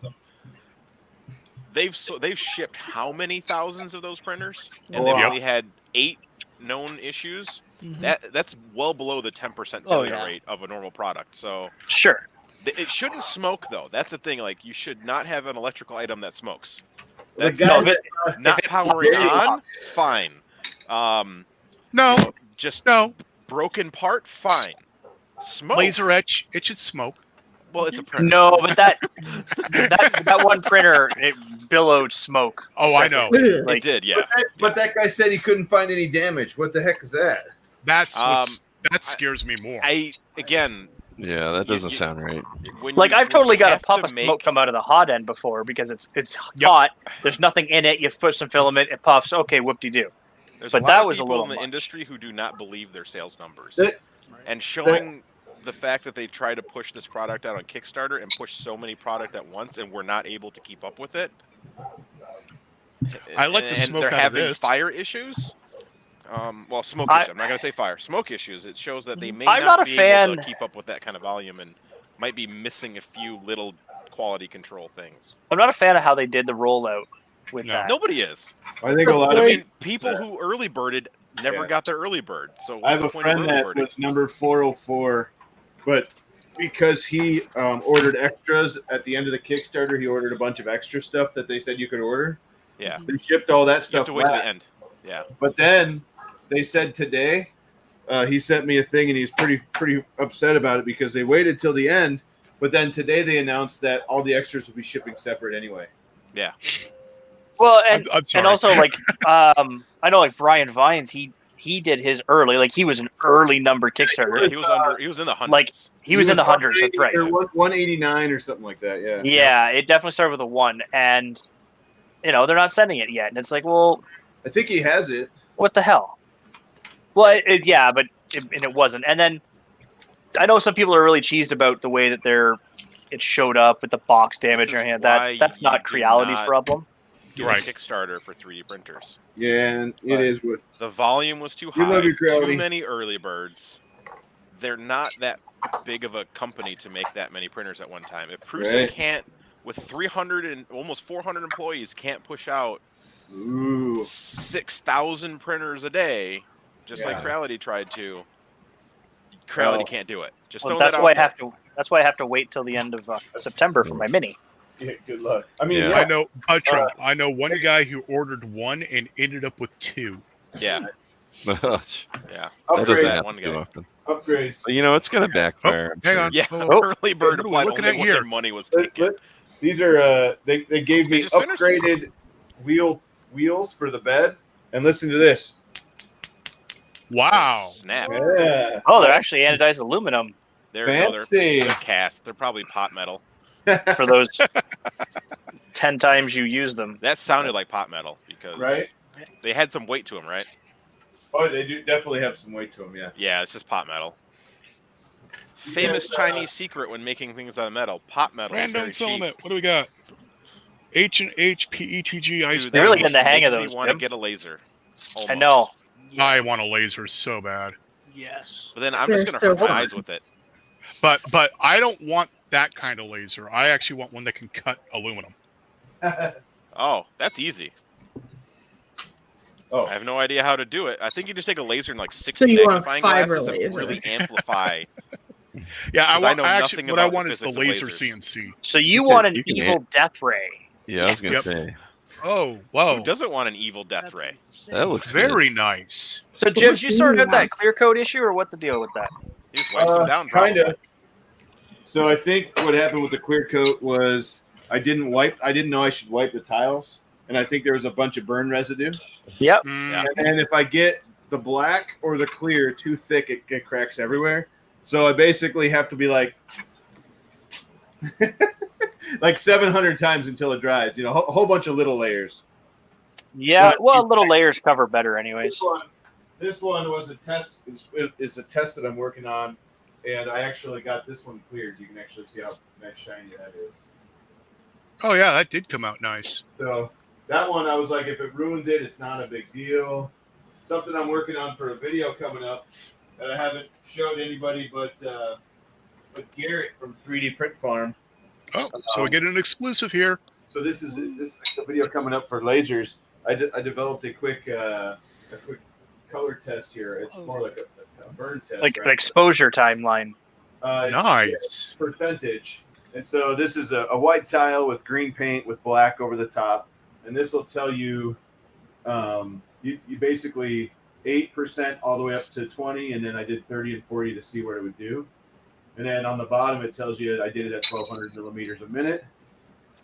they've shipped how many thousands of those printers, and they've only had 8 known issues. That's well below the 10% failure rate of a normal product. So sure, it shouldn't smoke though. That's the thing. Like you should not have an electrical item that smokes. The That's guys that, not powering on. Fine. No, just no broken part. Fine. Smoke. Laser etch. It should smoke. Well, it's a printer. No, but that one printer it billowed smoke. Oh, I know. It did, yeah. But that guy said he couldn't find any damage. What the heck is that? That scares me more. Yeah, that doesn't sound right. Like I've totally got a puff of smoke come out of the hot end before because it's hot. There's nothing in it. You put some filament, it puffs. Okay, whoop-de-doo. There's But a lot that of was a people little in the much. industry who do not believe their sales numbers, That- and showing the fact that they try to push this product out on Kickstarter and push so many product at once, and we're not able to keep up with it. I like the and smoke they're out of having this. fire issues. Well, smoke issues. I'm not going to say fire. Smoke issues. It shows that they may I'm not not a be fan- able to keep up with that kind of volume and might be missing a few little quality control things. I'm not a fan of how they did the rollout with that. Nobody is. I think a lot of I mean, people who early birded never got their early bird. So I have a what's the point of friend early that birding? was number 404, but because he ordered extras at the end of the Kickstarter, he ordered a bunch of extra stuff that they said you could order. Yeah. They shipped all that You have stuff to wait to last. the end. Yeah. But then they said today, he sent me a thing and he's pretty upset about it because they waited till the end. But then today they announced that all the extras will be shipping separate anyway. Yeah. Well, and I'm sorry. and also like I know like Brian Vines, he did his early, like he was an early number Kickstarter. He was in the hundreds. Like he was in the hundreds. That's right. Or 189 or something like that. Yeah. Yeah, it definitely started with a 1, and they're not sending it yet, and it's like, well, I think he has it. what the hell? Well, yeah, but it wasn't. And then I know some people are really cheesed about the way that it showed up with the box damage This and is everything like why that's not you do Creality's not problem. Do a Kickstarter for 3D printers. Yeah, and it is with The volume was too We high. love you, Creality. Too many early birds. They're not that big of a company to make that many printers at one time. If Prusa Right. can't, with 300 and almost 400 employees, can't push out 6,000 printers a day, just like Yeah. Creality tried to, Creality Well, can't do it. Just Well, throw that's that why I out there. have to. That's why I have to wait till the end of September for my mini. Yeah, good luck. I mean, Yeah. I know, I know one guy who ordered one and ended up with 2. Yeah. Yeah. Yeah. That Upgrade. doesn't happen One too guy. often. upgrades. But, it's going to backfire. I'm hang sure. on. Yeah, Oh, early bird what are we applied looking only at when here? their money was Look, taken. look, these are they gave They me just finished. upgraded wheels for the bed, and listen to this. Wow. Snap. Yeah, Oh, they're actually anodized aluminum fancy. They're cast. They're probably pot metal. for those 10 times you use them. That sounded like pot metal because Right? they had some weight to them, right? Oh, they do definitely have some weight to them. Yeah. Yeah, it's just pot metal. Famous Chinese secret when making things out of metal: pot metal. is Random very cheap. filament. What do we got? H&H PETG ice. Dude, They're that really getting the hang of makes me those, want to Jim. get a laser. I Almost. know. I want a laser so bad. Yes. But then I'm They're just gonna so hurt my fun. eyes with it. But I don't want that kind of laser. I actually want one that can cut aluminum. Oh, that's easy. Oh, I have no idea how to do it. I think you just take a laser and like 60 So you want a magnifying fiber glasses and laser. really amplify. Yeah, I 'Cause want. know I nothing actually, what I about the want is the physics of laser lasers. CNC. So you You want can- an you can evil death ray. Yeah, I was gonna Yep. say Oh, whoa! Who doesn't want an evil death ray? that looks good. Very nice. So Jim, did you sort out that clear coat issue, or what the deal with that? He just wipes them down. Kind of. So I think what happened with the clear coat was I didn't know I should wipe the tiles, and I think there was a bunch of burn residue. Yep. And if I get the black or the clear too thick, it cracks everywhere. So I basically have to be like 700 times until it dries. You know, a whole bunch of little layers. Yeah, But- well, little layers cover better, anyways. This one was a test. Is a test that I'm working on, and I actually got this one cleared. You can actually see how nice shiny that is. Oh yeah, that did come out nice. So that one, I was like, if it ruins it, it's not a big deal. Something I'm working on for a video coming up that I haven't showed anybody but Garrett from 3D Print Farm. Oh, so we get an exclusive here. So this is a video coming up for lasers. I developed a quick color test here. It's more like a burn test, Like an right? exposure timeline. It's Nice. percentage. And so this is a white tile with green paint with black over the top, and this will tell you, you basically 8% all the way up to 20, and then I did 30 and 40 to see what it would do. And then on the bottom it tells you I did it at 1200 millimeters a minute.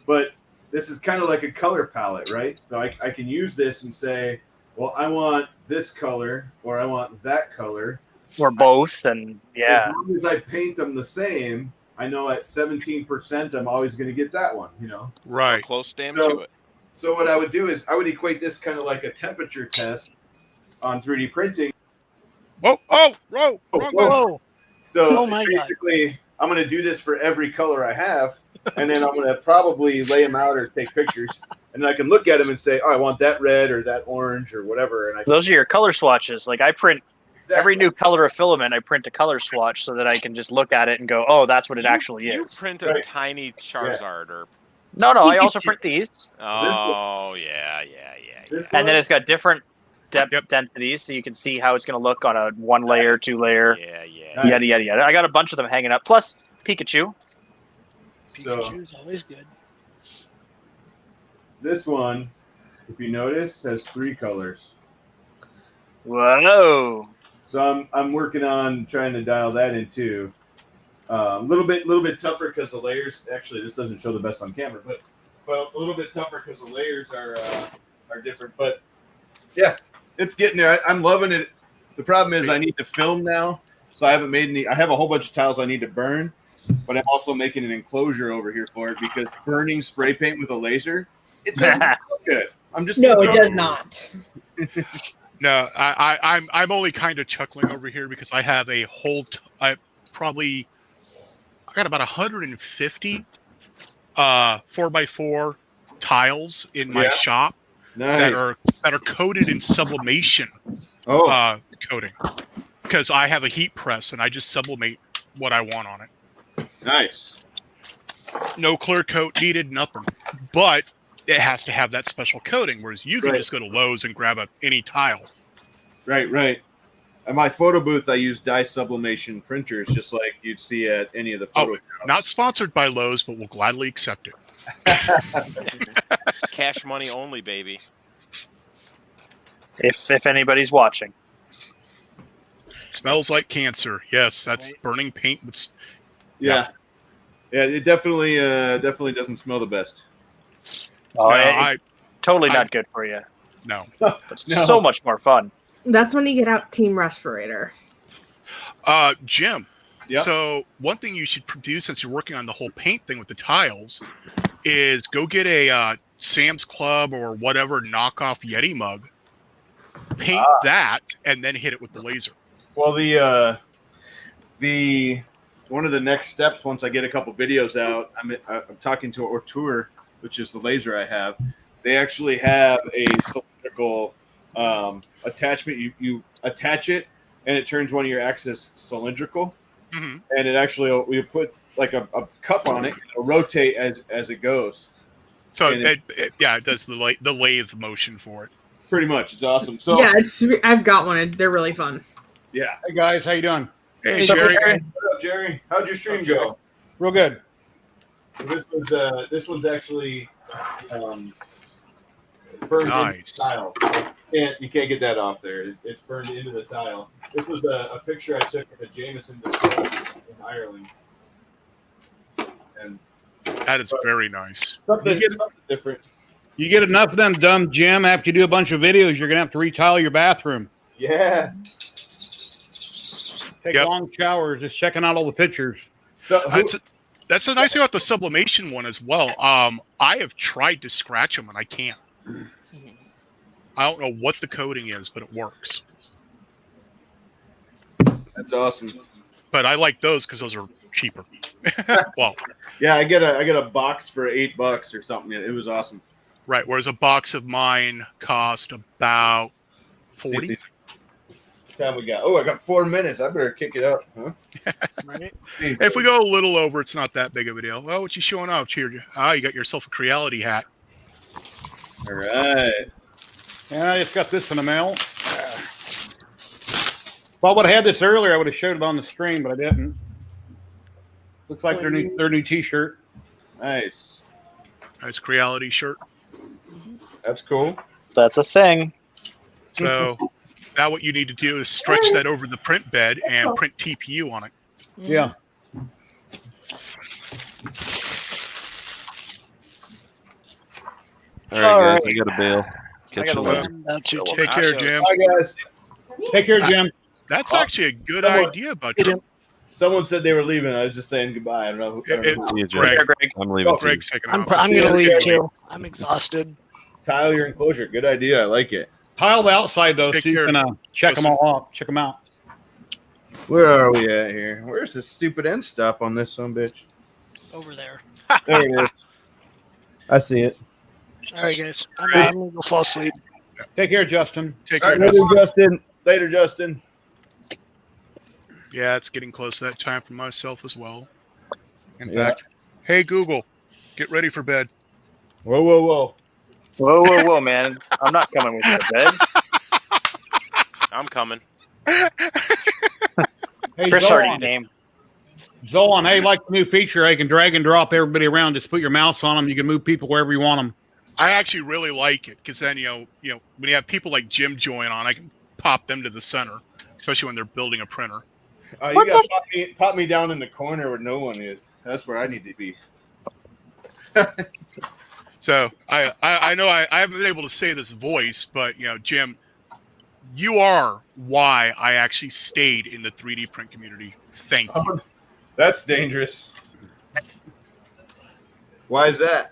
But this is kind of like a color palette, right? So I can use this and say, well, I want this color or I want that color. Or both, and yeah. As long as I paint them the same, I know at 17% I'm always going to get that one, you know? Right. Close damn So- to it. So what I would do is I would equate this kind of like a temperature test on 3D printing. Whoa! Oh! Whoa! Wrong one. Whoa. So Oh my God. basically, I'm going to do this for every color I have, and then I'm going to probably lay them out or take pictures, and then I can look at them and say, oh, I want that red or that orange or whatever. And I Those are your color swatches. Like I print Exactly. every new color of filament, I print a color swatch so that I can just look at it and go, oh, that's what it actually You is. print a Right. tiny Charizard or. No, I also print these. Oh yeah. This And then one- it's got different depth Yep. densities, so you can see how it's going to look on a 1 layer, 2 layer, Yeah. Nice. yada yada yada. I got a bunch of them hanging up. Plus Pikachu. So Pikachu's always good. this one, if you notice, has 3 colors. Whoa. So I'm working on trying to dial that in too. A little bit tougher because the layers. Actually, this doesn't show the best on camera, but a little bit tougher because the layers are different. But yeah, it's getting there. I'm loving it. The problem is I need to film now, so I haven't made any. I have a whole bunch of tiles I need to burn, but I'm also making an enclosure over here for it because burning spray paint with a laser, it doesn't look good. I'm just No, gonna it throw does not. No, I'm only kind of chuckling over here because I have a whole. I got about 150 4x4 tiles in my Yeah. shop Nice. that are coated in sublimation coating because I have a heat press and I just sublimate what I want on it. Nice. No clear coat needed, nothing. But it has to have that special coating, whereas you can Right. just go to Lowe's and grab any tile. Right. At my photo booth, I use dye sublimation printers, just like you'd see at any of the photo. Not sponsored by Lowe's, but we'll gladly accept it. Cash money only, baby. If anybody's watching. Smells like cancer. Yes, that's burning paint. Yeah, it definitely doesn't smell the best. Oh, No, it's totally not good for you. No. It's so much more fun. That's when you get out Team Respirator. Jim. Yeah. So one thing you should do since you're working on the whole paint thing with the tiles is go get a Sam's Club or whatever knockoff Yeti mug, paint that, and then hit it with the laser. Well, the one of the next steps once I get a couple videos out, I'm talking to Ortour, which is the laser I have. They actually have a cylindrical attachment. You attach it, and it turns one of your axes cylindrical, and it actually we put like a cup on it, and it'll rotate as it goes. So And it does the lathe motion for it. Pretty much, it's awesome. So yeah, I've got one. They're really fun. yeah. Hey guys, how you doing? Hey, Jerry. What up, Jerry? How'd your stream go? Real good. This one's actually burned into the tile. You can't get that off there. It's burned into the tile. This was a picture I took of the Jameson display in Ireland. And that is very nice. Something different. You get enough of them done, Jim. After you do a bunch of videos, you're gonna have to retile your bathroom. Yeah. Take long showers, just checking out all the pictures. So that's the nice thing about the sublimation one as well. I have tried to scratch them and I can't. I don't know what the coating is, but it works. That's awesome. But I like those because those are cheaper. Well, yeah, I get a box for $8 or something. It was awesome. Right, whereas a box of mine cost about 40. Time we got? Oh, I got 4 minutes. I better kick it up, huh? Right. If we go a little over, it's not that big of a deal. Well, what you showing off here? You got yourself a Creality hat. All right. Yeah, I just got this in the mail. If I would have had this earlier, I would have showed it on the stream, but I didn't. Looks like their new T-shirt. Nice. Nice Creality shirt. That's cool. That's a thing. So now what you need to do is stretch that over the print bed and print TPU on it. Yeah. All right, guys, I got to bail. Catch you later. Take care, Jim. Bye, guys. Take care, Jim. That's actually a good idea, Butcher. Someone said they were leaving. I was just saying goodbye. I don't know. It's Greg. I'm leaving. Greg's taking I'm off. going to leave too. I'm exhausted. Tile your enclosure. Good idea. I like it. Tile the outside though, Take so you care. can check them all off. Check them out. Where are we at here? Where's the stupid end stop on this son bitch? Over there. There it is. I see it. All right, guys. I'm going to go fall asleep. Take care, Justin. Take All care. right, later, Justin. Later, Justin. Yeah, it's getting close to that time for myself as well. In Yeah. fact, hey Google, get ready for bed. Whoa, whoa, whoa. Whoa, whoa, whoa, man! I'm not coming with you to bed. I'm coming. Hey, Chris Zolan. already named. Zolan, hey, like the new feature, you can drag and drop everybody around. Just put your mouse on them. You can move people wherever you want them. I actually really like it because then you know when you have people like Jim join on, I can pop them to the center, especially when they're building a printer. You got to pop me down in the corner where no one is. That's where I need to be. So I know I haven't been able to say this voice, but Jim, you are why I actually stayed in the 3D print community. Thank you. That's dangerous. Why is that?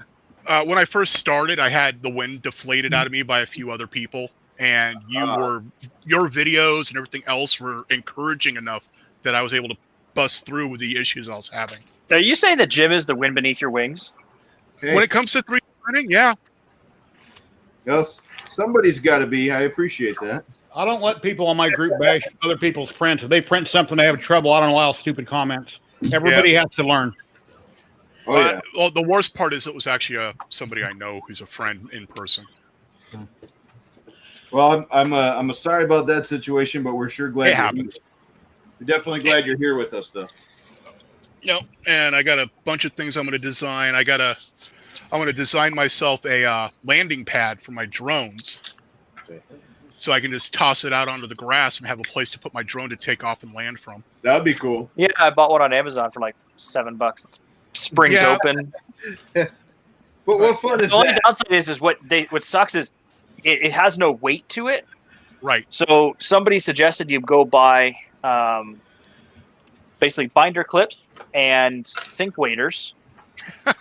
When I first started, I had the wind deflated out of me by a few other people, and your videos and everything else were encouraging enough that I was able to bust through with the issues I was having. Are you saying that Jim is the wind beneath your wings? Hey. When it comes to 3D printing, yeah. Yes, somebody's got to be. I appreciate that. I don't let people on my group bash other people's prints. If they print something they have trouble, I don't allow stupid comments. Everybody has to learn. Oh, yeah. Well, the worst part is it was actually somebody I know who's a friend in person. Well, I'm sorry about that situation, but we're sure glad It happens. We're definitely glad you're here with us, though. And I got a bunch of things I'm going to design. I'm going to design myself a landing pad for my drones, so I can just toss it out onto the grass and have a place to put my drone to take off and land from. That'd be cool. Yeah, I bought one on Amazon for like $7. Springs Yeah. open. But what fun is The only that? downside is what sucks is it has no weight to it. Right. So somebody suggested you go buy basically binder clips and sink waders,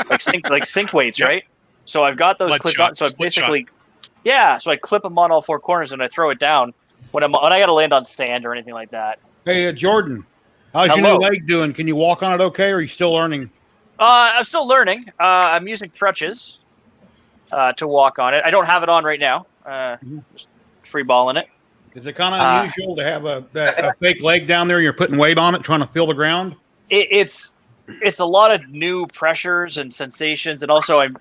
like sink weights, Yep. right? So I've got those Lead clipped shot, on. So I split basically, so I clip them on all four corners and I throw it down when I got to land on sand or anything like that. Hey, Jordan, how's your Hello. new leg doing? Can you walk on it okay, or are you still learning? I'm still learning. I'm using crutches to walk on it. I don't have it on right now. Just free balling it. Is it kind of unusual to have a fake leg down there and you're putting weight on it, trying to feel the ground? It's a lot of new pressures and sensations, and also I'm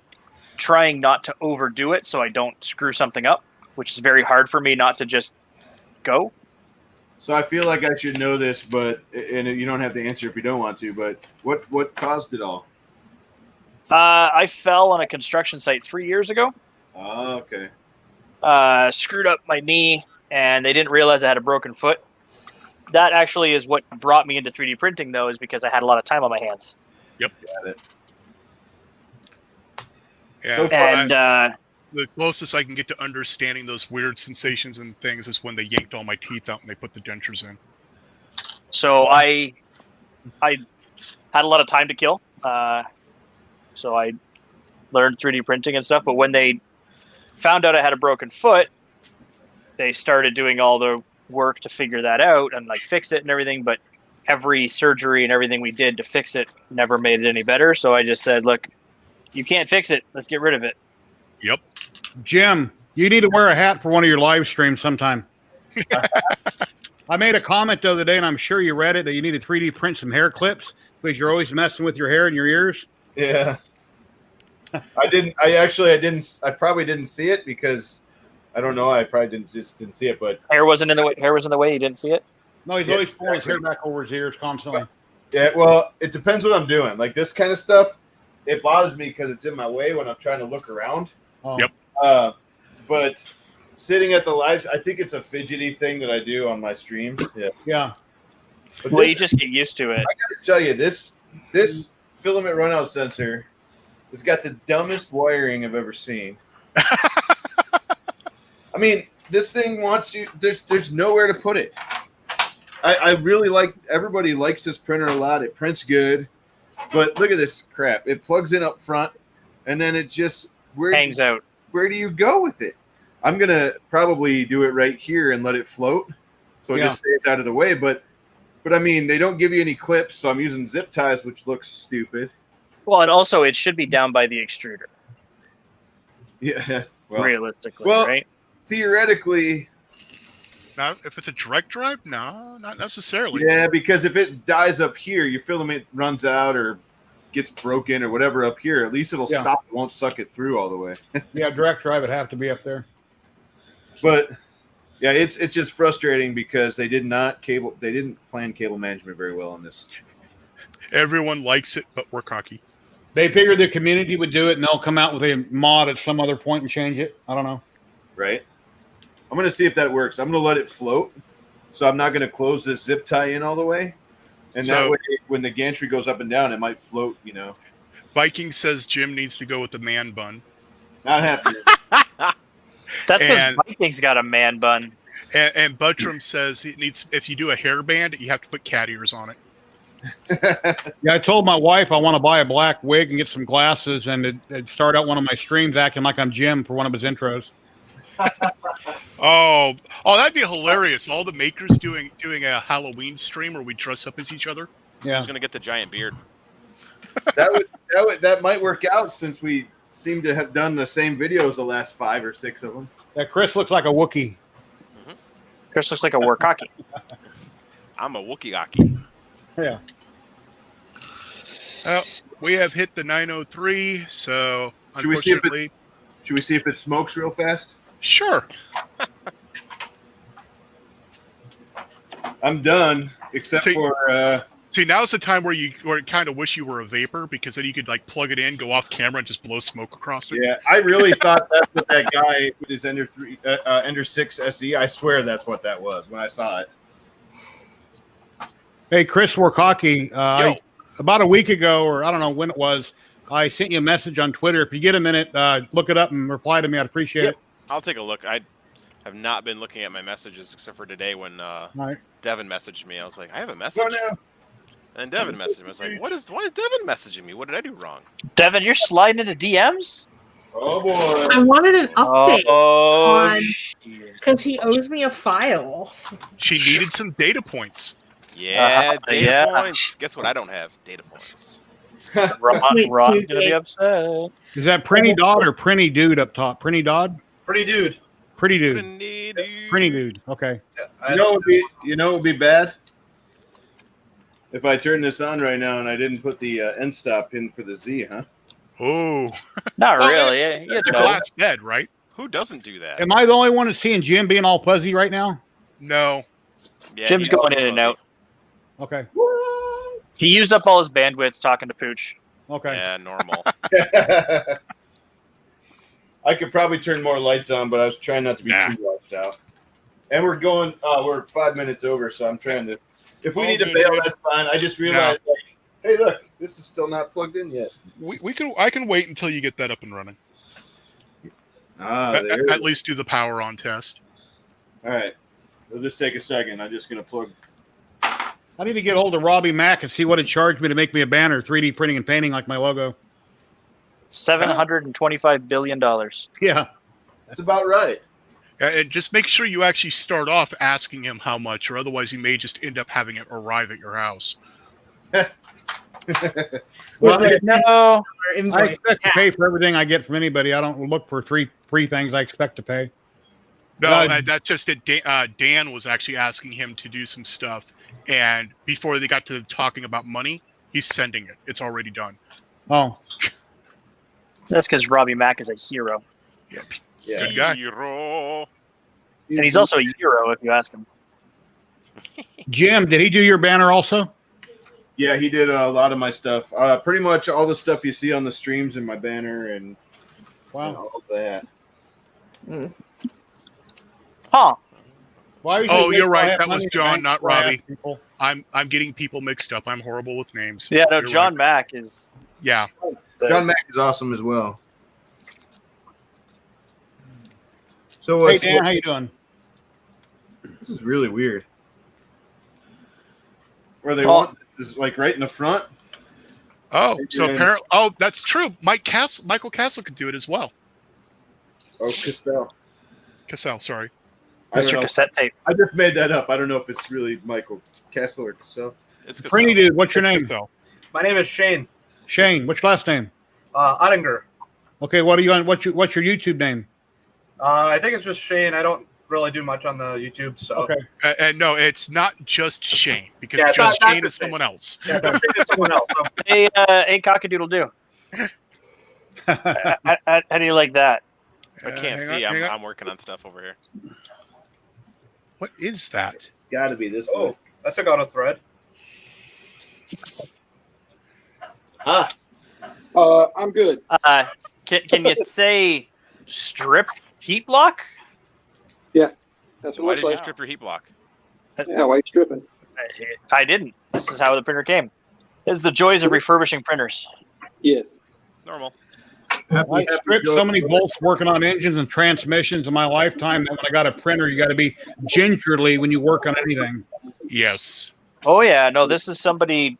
trying not to overdo it so I don't screw something up. which is very hard for me not to just go. So I feel like I should know this, but and you don't have to answer if you don't want to. But what caused it all? I fell on a construction site 3 years ago. Oh, okay. Screwed up my knee, and they didn't realize I had a broken foot. That actually is what brought me into 3D printing, though, is because I had a lot of time on my hands. Yep. Got it. Yeah. So and the closest I can get to understanding those weird sensations and things is when they yanked all my teeth out and they put the dentures in. so I had a lot of time to kill. So I learned 3D printing and stuff. But when they found out I had a broken foot, they started doing all the work to figure that out and like fix it and everything. But every surgery and everything we did to fix it never made it any better. So I just said, look, you can't fix it. Let's get rid of it. Yep. Jim, you need to wear a hat for one of your live streams sometime. I made a comment the other day, and I'm sure you read it, that you need to 3D print some hair clips because you're always messing with your hair and your ears. Yeah. I probably didn't see it because I don't know. I probably didn't see it, but Hair wasn't in the way. Hair was in the way. You didn't see it. No, he's always pulling his hair back over his ears constantly. yeah. Well, it depends what I'm doing. Like this kind of stuff, it bothers me because it's in my way when I'm trying to look around. Oh. Yep. But sitting at the live, I think it's a fidgety thing that I do on my streams. Yeah. Yeah. But Well, you just get used to it. I gotta tell you, this filament runout sensor has got the dumbest wiring I've ever seen. I mean, this thing wants you. There's nowhere to put it. I really like. Everybody likes this printer a lot. It prints good, but look at this crap. It plugs in up front, and then it just hangs out. Where do you go with it? I'm gonna probably do it right here and let it float, so it just stays out of the way. But I mean, they don't give you any clips, so I'm using zip ties, which looks stupid. Well, and also it should be down by the extruder. Yeah. Well, realistically, right? Theoretically. Now, if it's a direct drive, no, not necessarily. Yeah, because if it dies up here, your filament runs out or gets broken or whatever up here. At least it'll stop. It won't suck it through all the way. Yeah, direct drive would have to be up there. But yeah, it's just frustrating because they didn't plan cable management very well on this. Everyone likes it, but we're cocky. They figured the community would do it, and they'll come out with a mod at some other point and change it. I don't know. Right. I'm going to see if that works. I'm going to let it float. So I'm not going to close this zip tie in all the way. And that way, when the gantry goes up and down, it might float, you know. Viking says Jim needs to go with the man bun. Not happening. That's because Viking's got a man bun. And Buttram says it needs. If you do a hairband, you have to put cat ears on it. Yeah, I told my wife I want to buy a black wig and get some glasses, and it'd start out one of my streams acting like I'm Jim for one of his intros. Oh, that'd be hilarious! All the makers doing a Halloween stream where we dress up as each other. Yeah, Who's gonna get the giant beard? that might work out since we seem to have done the same videos the last 5 or 6 of them. Yeah, Chris looks like a Wookiee. Mm-hmm. Chris looks like a Warcocky. I'm a Wookiee-Aki. Yeah. We have hit the 9:03, so Should we see unfortunately, if it smokes real fast? Sure. I'm done, except for. See, now's the time where you kind of wish you were a vapor, because then you could like plug it in, go off camera, and just blow smoke across it. Yeah, I really thought that's what that guy with his Ender 6 SE. I swear that's what that was when I saw it. Hey, Chris Warcocky, about a week ago, or I don't know when it was, I sent you a message on Twitter. If you get a minute, look it up and reply to me. I'd appreciate it. I'll take a look. I have not been looking at my messages except for today when Devin messaged me. I was like, I have a message. Oh, no. And Devin messaged me. I was like, why is Devin messaging me? What did I do wrong? Devin, you're sliding into DMs? Oh, boy. I wanted an update on shit. because he owes me a file. She needed some data points. Yeah, data yeah. points. Guess what? I don't have data points. Wait, Ron's gonna be upset. Is that Prinny Dodd or Prinny Dude up top? Prinny Dodd? Pretty dude. Pretty Dude. Pretty dude. Prinny Dude. Okay. You know what would be bad? If I turn this on right now and I didn't put the end stop in for the Z, huh? Oh. Not Well, really. It's a glass bed, right? Who doesn't do that? Am I the only one that's seeing Jim being all fuzzy right now? No. Yeah, Jim's he's going in and out. Okay. He used up all his bandwidth talking to Pooch. Okay. Yeah, normal. I could probably turn more lights on, but I was trying not to be too washed out. And we're going. We're 5 minutes over, so I'm trying to. If we All need to good, bail, dude. that's fine. I just realized, like, hey, look, this is still not plugged in yet. I can wait until you get that up and running. At least do the power on test. All right. It'll just take a second. I'm just going to plug. I need to get hold of Robbie Mack and see what it charged me to make me a banner, 3D printing and painting like my logo. $725 billion. Yeah. That's about right. And just make sure you actually start off asking him how much, or otherwise you may just end up having it arrive at your house. Well, no. I expect to pay for everything I get from anybody. I don't look for free things I expect to pay. No, that's just that Dan was actually asking him to do some stuff, and before they got to talking about money, he's sending it. It's already done. Oh. That's because Robbie Mack is a hero. Yeah. Good guy. Hero. And he's also a hero if you ask him. Jim, did he do your banner also? Yeah, he did a lot of my stuff. Pretty much all the stuff you see on the streams in my banner and all of that. Huh. Oh, you're right. That was John, not Robbie. I'm getting people mixed up. I'm horrible with names. Yeah, no, You're John right. Mack is. Yeah. John Mack is awesome as well. So, Hey, Dan, how you doing? This is really weird. Where they want this is like right in the front. Oh, so And- apparently, that's true. Michael Castle could do it as well. Oh, Cassell. Cassell, sorry. I don't Mr. know. Cassette Tape. I just made that up. I don't know if it's really Michael Castle or Cassell. It's Prinny dude, what's your name? My name is Shane Shane. What's your last name? Ottinger. Okay, what are you on? What's your YouTube name? I think it's just Shane. I don't really do much on the YouTube, so. Okay. And no, it's not just Shane, because Yeah, it's just not Shane just is someone else. Yeah, just Shane is someone else. So. Hey, cockadoodle do. How do you like that? I can't see. I'm working on stuff over here. What is that? Got to be this Oh, one. I took out a thread. I'm good. Can you say strip heat block? Yeah, that's what Why it did looks you like. strip your heat block? Yeah, white stripping. I didn't. This is how the printer came. This is the joys of refurbishing printers. Yes. Normal. I stripped so many bolts working on engines and transmissions in my lifetime that when I got a printer, you got to be gingerly when you work on anything. Yes. Oh yeah, no, this is somebody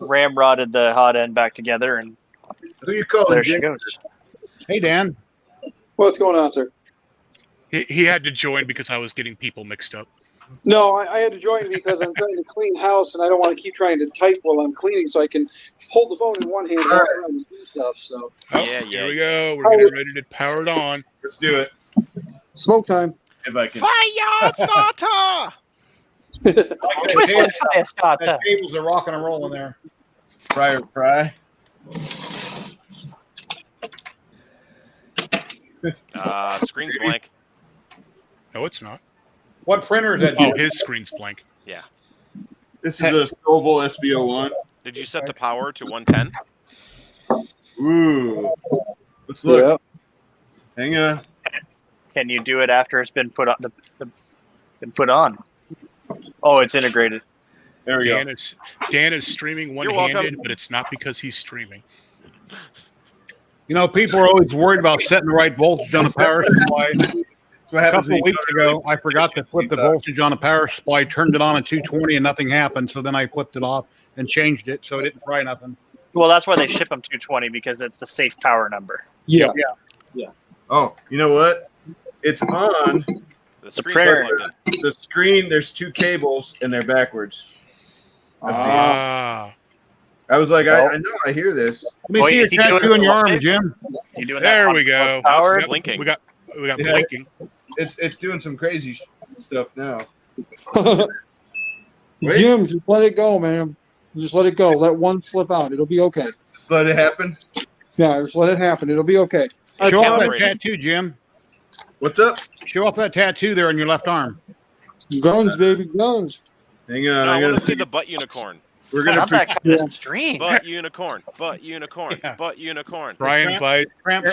ramrodded the hot end back together, and Who you calling? there she Jim? goes. Hey, Dan. What's going on, sir? He had to join because I was getting people mixed up. No, I had to join because I'm trying to clean house and I don't want to keep trying to type while I'm cleaning, so I can hold the phone in one hand and walk around and do stuff. So. Oh, here we go. We're getting ready to power it on. Let's do it. Smoke time. If I can. Fire starter! Twisted fire starter. That table's a rocking and rolling there. Fry. Screen's blank. No, it's not. What printer is that? Oh, his screen's blank. Yeah. This is a Scoville SVO1. Did you set the power to 110? Ooh. Let's look. Hang on. Can you do it after it's been put on? Been put on. Oh, it's integrated. There we Dan go. Dan is streaming welcome. one-handed, but it's not because he's streaming. You know, people are always worried about setting the right voltage on a power supply. What A happens couple when of you weeks go to ago, I forgot to flip the voltage on a power supply, turned it on at 220, and nothing happened. So then I flipped it off and changed it, so it didn't fry nothing. Well, that's why they ship them 220 because it's the safe power number. Yeah. Oh, you know what? It's on The printer. the screen. There's two cables and they're backwards. I was like, I know I hear this. Let me Wait, see your if you do it tattoo on your live, arm, Jim. You doing There that we on go. Power? Yep, Blinking. We got Yeah. blinking. It's doing some crazy stuff now. Jim, just let it go, man. Just let it go. Let one slip out. It'll be okay. Just let it happen. Yeah, just let it happen. It'll be okay. Show off that calibrated. tattoo, Jim. What's up? Show off that tattoo there on your left arm. Guns, baby, guns. Hang on, No, I I want gotta to see the butt unicorn. We're gonna Not that kind of stream. Butt unicorn. Butt unicorn. Yeah. Butt unicorn. Brian Vines Tramp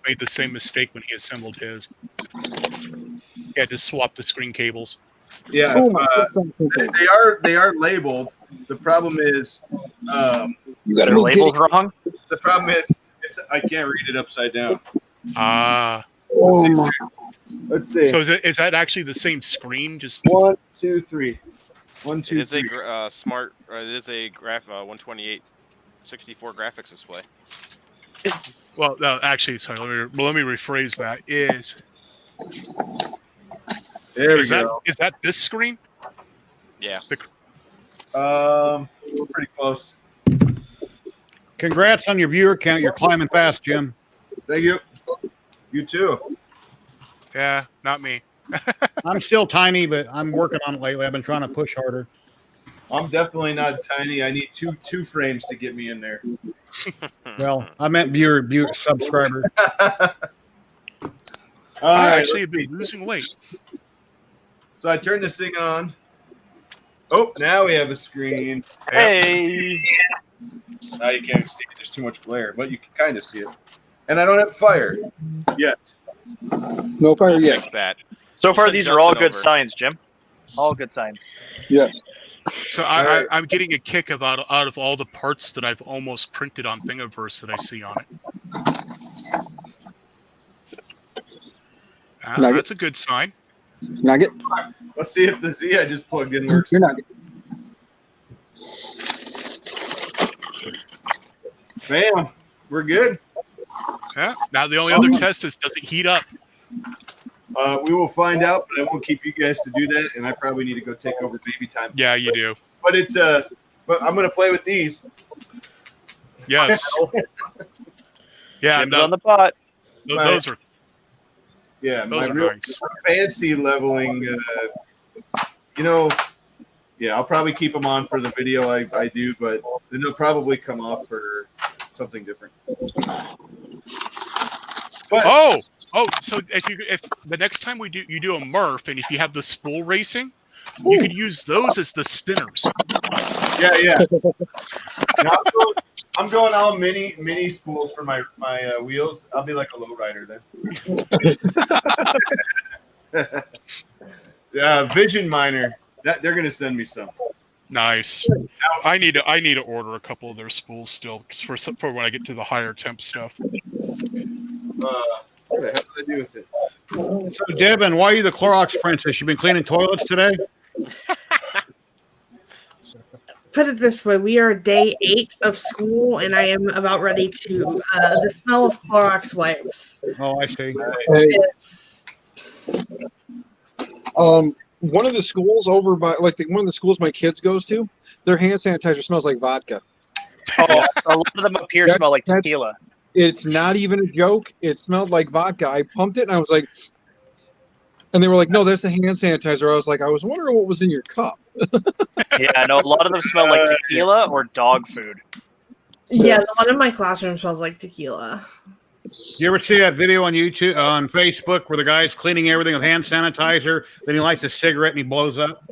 made the same mistake when he assembled his. He had to swap the screen cables. Yeah, Oh, my they are labeled. The problem is, You Their label's wrong. the problem is, I can't read it upside down. Ah. Oh my. Let's see. So is that actually the same screen? Just 1, 2, 3. 1, It 2, is 3. a smart. It is a 128, 64 graphics display. well, no, actually, sorry. Let me rephrase that. There we Is that go. is that this screen? Yeah. We're pretty close. Congrats on your viewer count. You're climbing fast, Jim. Thank you. You too. Yeah, not me. I'm still tiny, but I'm working on it lately. I've been trying to push harder. I'm definitely not tiny. I need two frames to get me in there. Well, I meant viewer subscriber. I right, actually have been losing weight. So I turned this thing on. Oh, now we have a screen. Hey. Now you can't see it. There's too much glare, but you can kind of see it. And I don't have fire yet. No fire yet. Fix that. So far, Send these are all Justin good over. signs, Jim. All good signs. Yes. So I'm getting a kick out of all the parts that I've almost printed on Thingiverse that I see on it. Nugget. That's a good sign. Nugget. Let's see if the Z I just plugged in works. You're Nugget. Bam. We're good. Yeah. Now the only other test is, does it heat up? We will find out, but I won't keep you guys to do that, and I probably need to go take over baby time. Yeah, you do. But but I'm gonna play with these. Yes. Yeah. Jim's on the pot. Those are Yeah, those my are real nice. fancy leveling. Yeah, I'll probably keep them on for the video I do, but then they'll probably come off for something different. But Oh, so if the next time you do a Murph, and if you have the spool racing, you could use those as the spinners. yeah. Now, I'm going all mini spools for my wheels. I'll be like a lowrider then. Yeah, Vision Miner. They're gonna send me some. Nice. I need to order a couple of their spools still for when I get to the higher temp stuff. What the hell did I do with it? So, Devin, why are you the Clorox princess? You been cleaning toilets today? Put it this way: we are day 8 of school, and I am about ready to. The smell of Clorox wipes. Oh, I see. Hey, Is one of the schools over by, like one of the schools my kids goes to, their hand sanitizer smells like vodka. Oh, a lot of them up here smell like That's- tequila. It's not even a joke. It smelled like vodka. I pumped it and I was like, and they were like, no, that's the hand sanitizer. I was like, I was wondering what was in your cup. Yeah, no, a lot of them smell like tequila or dog food. yeah, the one in my classroom smells like tequila. You ever see that video on YouTube, on Facebook, where the guy's cleaning everything with hand sanitizer, then he lights a cigarette and he blows up?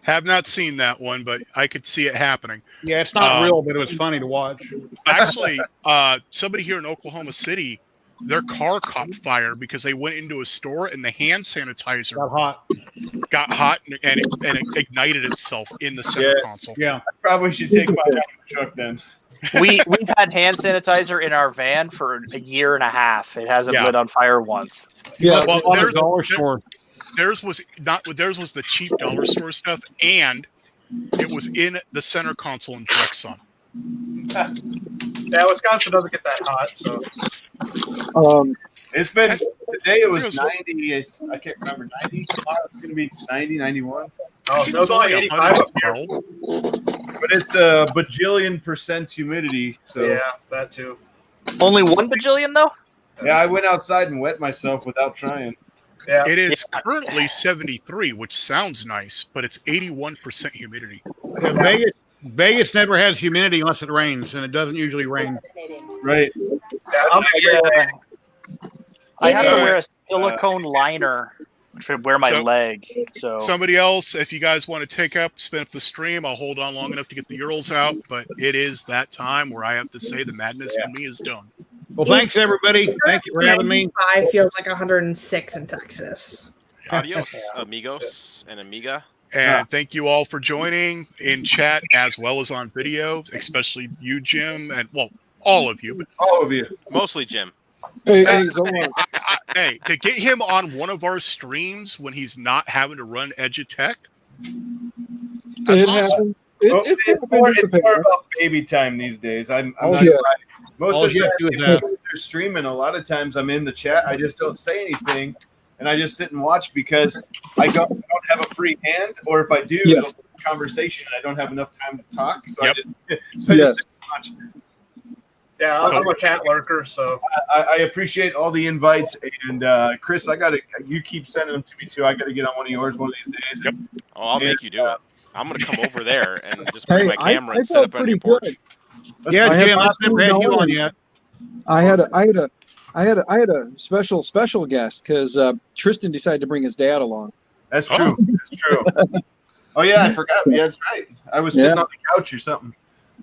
Have not seen that one, but I could see it happening. Yeah, it's not real, but it was funny to watch. Actually, somebody here in Oklahoma City, their car caught fire because they went into a store and the hand sanitizer got hot and it ignited itself in the center console. Yeah, I probably should take my truck then. We've had hand sanitizer in our van for a year and a half. It hasn't lit on fire once. Yeah, well, there's dollar store. Theirs was the cheap dollar store stuff, and it was in the center console in direct sun. Yeah, Wisconsin doesn't get that hot, so. It's been today. It was 90. I can't remember 90. Tomorrow it's going to be 90, 91. Oh, it was only 85 up here. But it's a bajillion% humidity. So Yeah, that too. Only 1 bajillion though? yeah, I went outside and wet myself without trying. Yeah. It is currently 73, which sounds nice, but it's 81% humidity. Yeah, Vegas never has humidity unless it rains, and it doesn't usually rain. Right. I have to wear a silicone liner to wear my So- leg. So Somebody else, if you guys want to spin up the stream, I'll hold on long enough to get the URLs out. But it is that time where I have to say the madness for me is done. Well, thanks everybody. Thank you for having me. 95 feels like 106 in Texas. Adios, amigos and amiga. And thank you all for joining in chat as well as on video, especially you, Jim, and well, all of you. But all of you, mostly Jim. Hey, Zolan. Hey, to get him on one of our streams when he's not having to run Edutech. It happened. It's more about baby time these days. I'm not yeah. most All of the you time have to do is when they're streaming. A lot of times I'm in the chat. I just don't say anything, and I just sit and watch because I don't have a free hand, or if I do, Yeah. it'll be a conversation. I don't have enough time to talk, so Yep. I just Yes. sit and watch. Yeah, I'm a chat lurker, so I appreciate all the invites, and Chris, you keep sending them to me too. I gotta get on one of yours one of these days. Yep. Oh, I'll make you do it. I'm gonna come over there and just bring Hey, my camera I and set felt up on your pretty porch. good. Yeah, I have Jim, I've never had you on yet. I had a special guest because Tristan decided to bring his dad along. That's true. That's true. Oh yeah, I forgot. Yeah, that's right. I was sitting on the couch or something.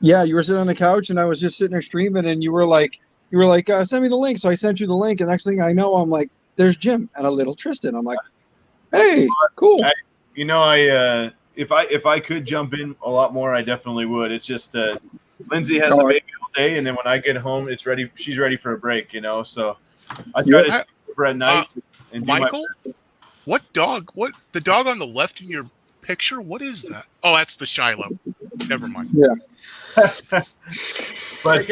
Yeah, you were sitting on the couch and I was just sitting there streaming, and you were like, send me the link. So I sent you the link, and next thing I know, I'm like, there's Jim and a little Tristan. I'm like, hey, cool. If I could jump in a lot more, I definitely would. It's just Lindsay has a baby all day, and then when I get home, she's ready for a break, So I try to for at night. And do Michael, what dog? What the dog on the left in your picture? What is that? Oh, that's the Shiloh. Never mind. Yeah. But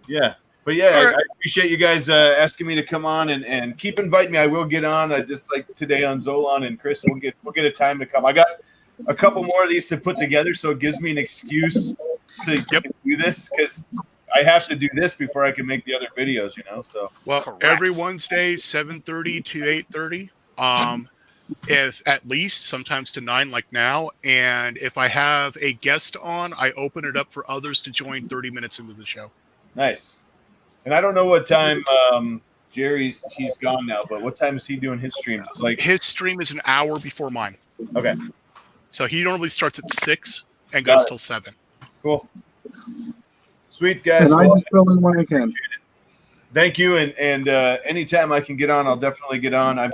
yeah. But yeah, I appreciate you guys asking me to come on and keep inviting me. I will get on. I just like today on Zolan and Chris. We'll get a time to come. I got a couple more of these to put together, so it gives me an excuse to do this because I have to do this before I can make the other videos. So Well, every Wednesday, 7:30 to 8:30. If at least sometimes to 9 like now, and if I have a guest on, I open it up for others to join 30 minutes into the show. Nice. And I don't know what time he's gone now, but what time is he doing his streams? It's like His stream is an hour before mine. Okay. So he normally starts at 6 and Got goes it. till 7. Cool. Sweet guys. And I Well, just fill in when I can. thank you. And anytime I can get on, I'll definitely get on. I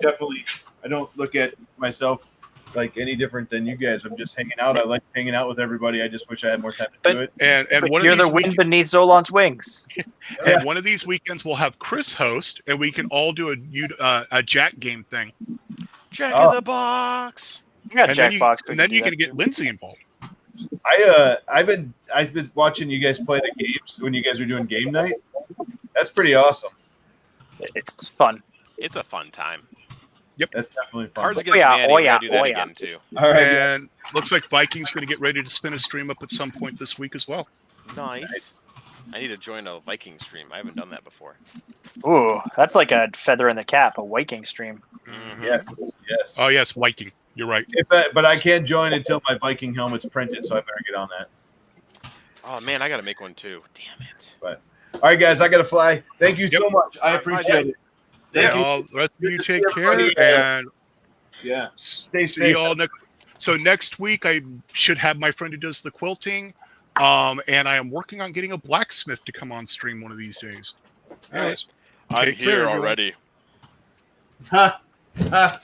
don't look at myself like any different than you guys. I'm just hanging out. I like hanging out with everybody. I just wish I had more time to do it. And one of you're these the wind beneath Zolan's wings. And one of these weekends we'll have Chris host, and we can all do a Jack game thing. Jack in the box. Yeah, And Jack then box. and then you can get Lindsay involved. I've been watching you guys play the games when you guys are doing game night. That's pretty awesome. It's fun. It's a fun time. Yep, that's definitely fun. Cards Against Humanity, we're gonna do that again too. All right. And looks like Viking's going to get ready to spin a stream up at some point this week as well. Nice. I need to join a Viking stream. I haven't done that before. Ooh, that's like a feather in the cap, a Viking stream. Yes. Oh yes, Viking. You're right. But I can't join until my Viking helmet's printed, so I better get on that. Oh man, I gotta make one too. Damn it. But all right, guys, I gotta fly. Thank you so much. I appreciate it. Yeah, all the rest of you take care, and yeah, see safe. you all next. So next week I should have my friend who does the quilting, and I am working on getting a blacksmith to come on stream one of these days. Anyways, I'm take care, here everyone. already. Ha ha.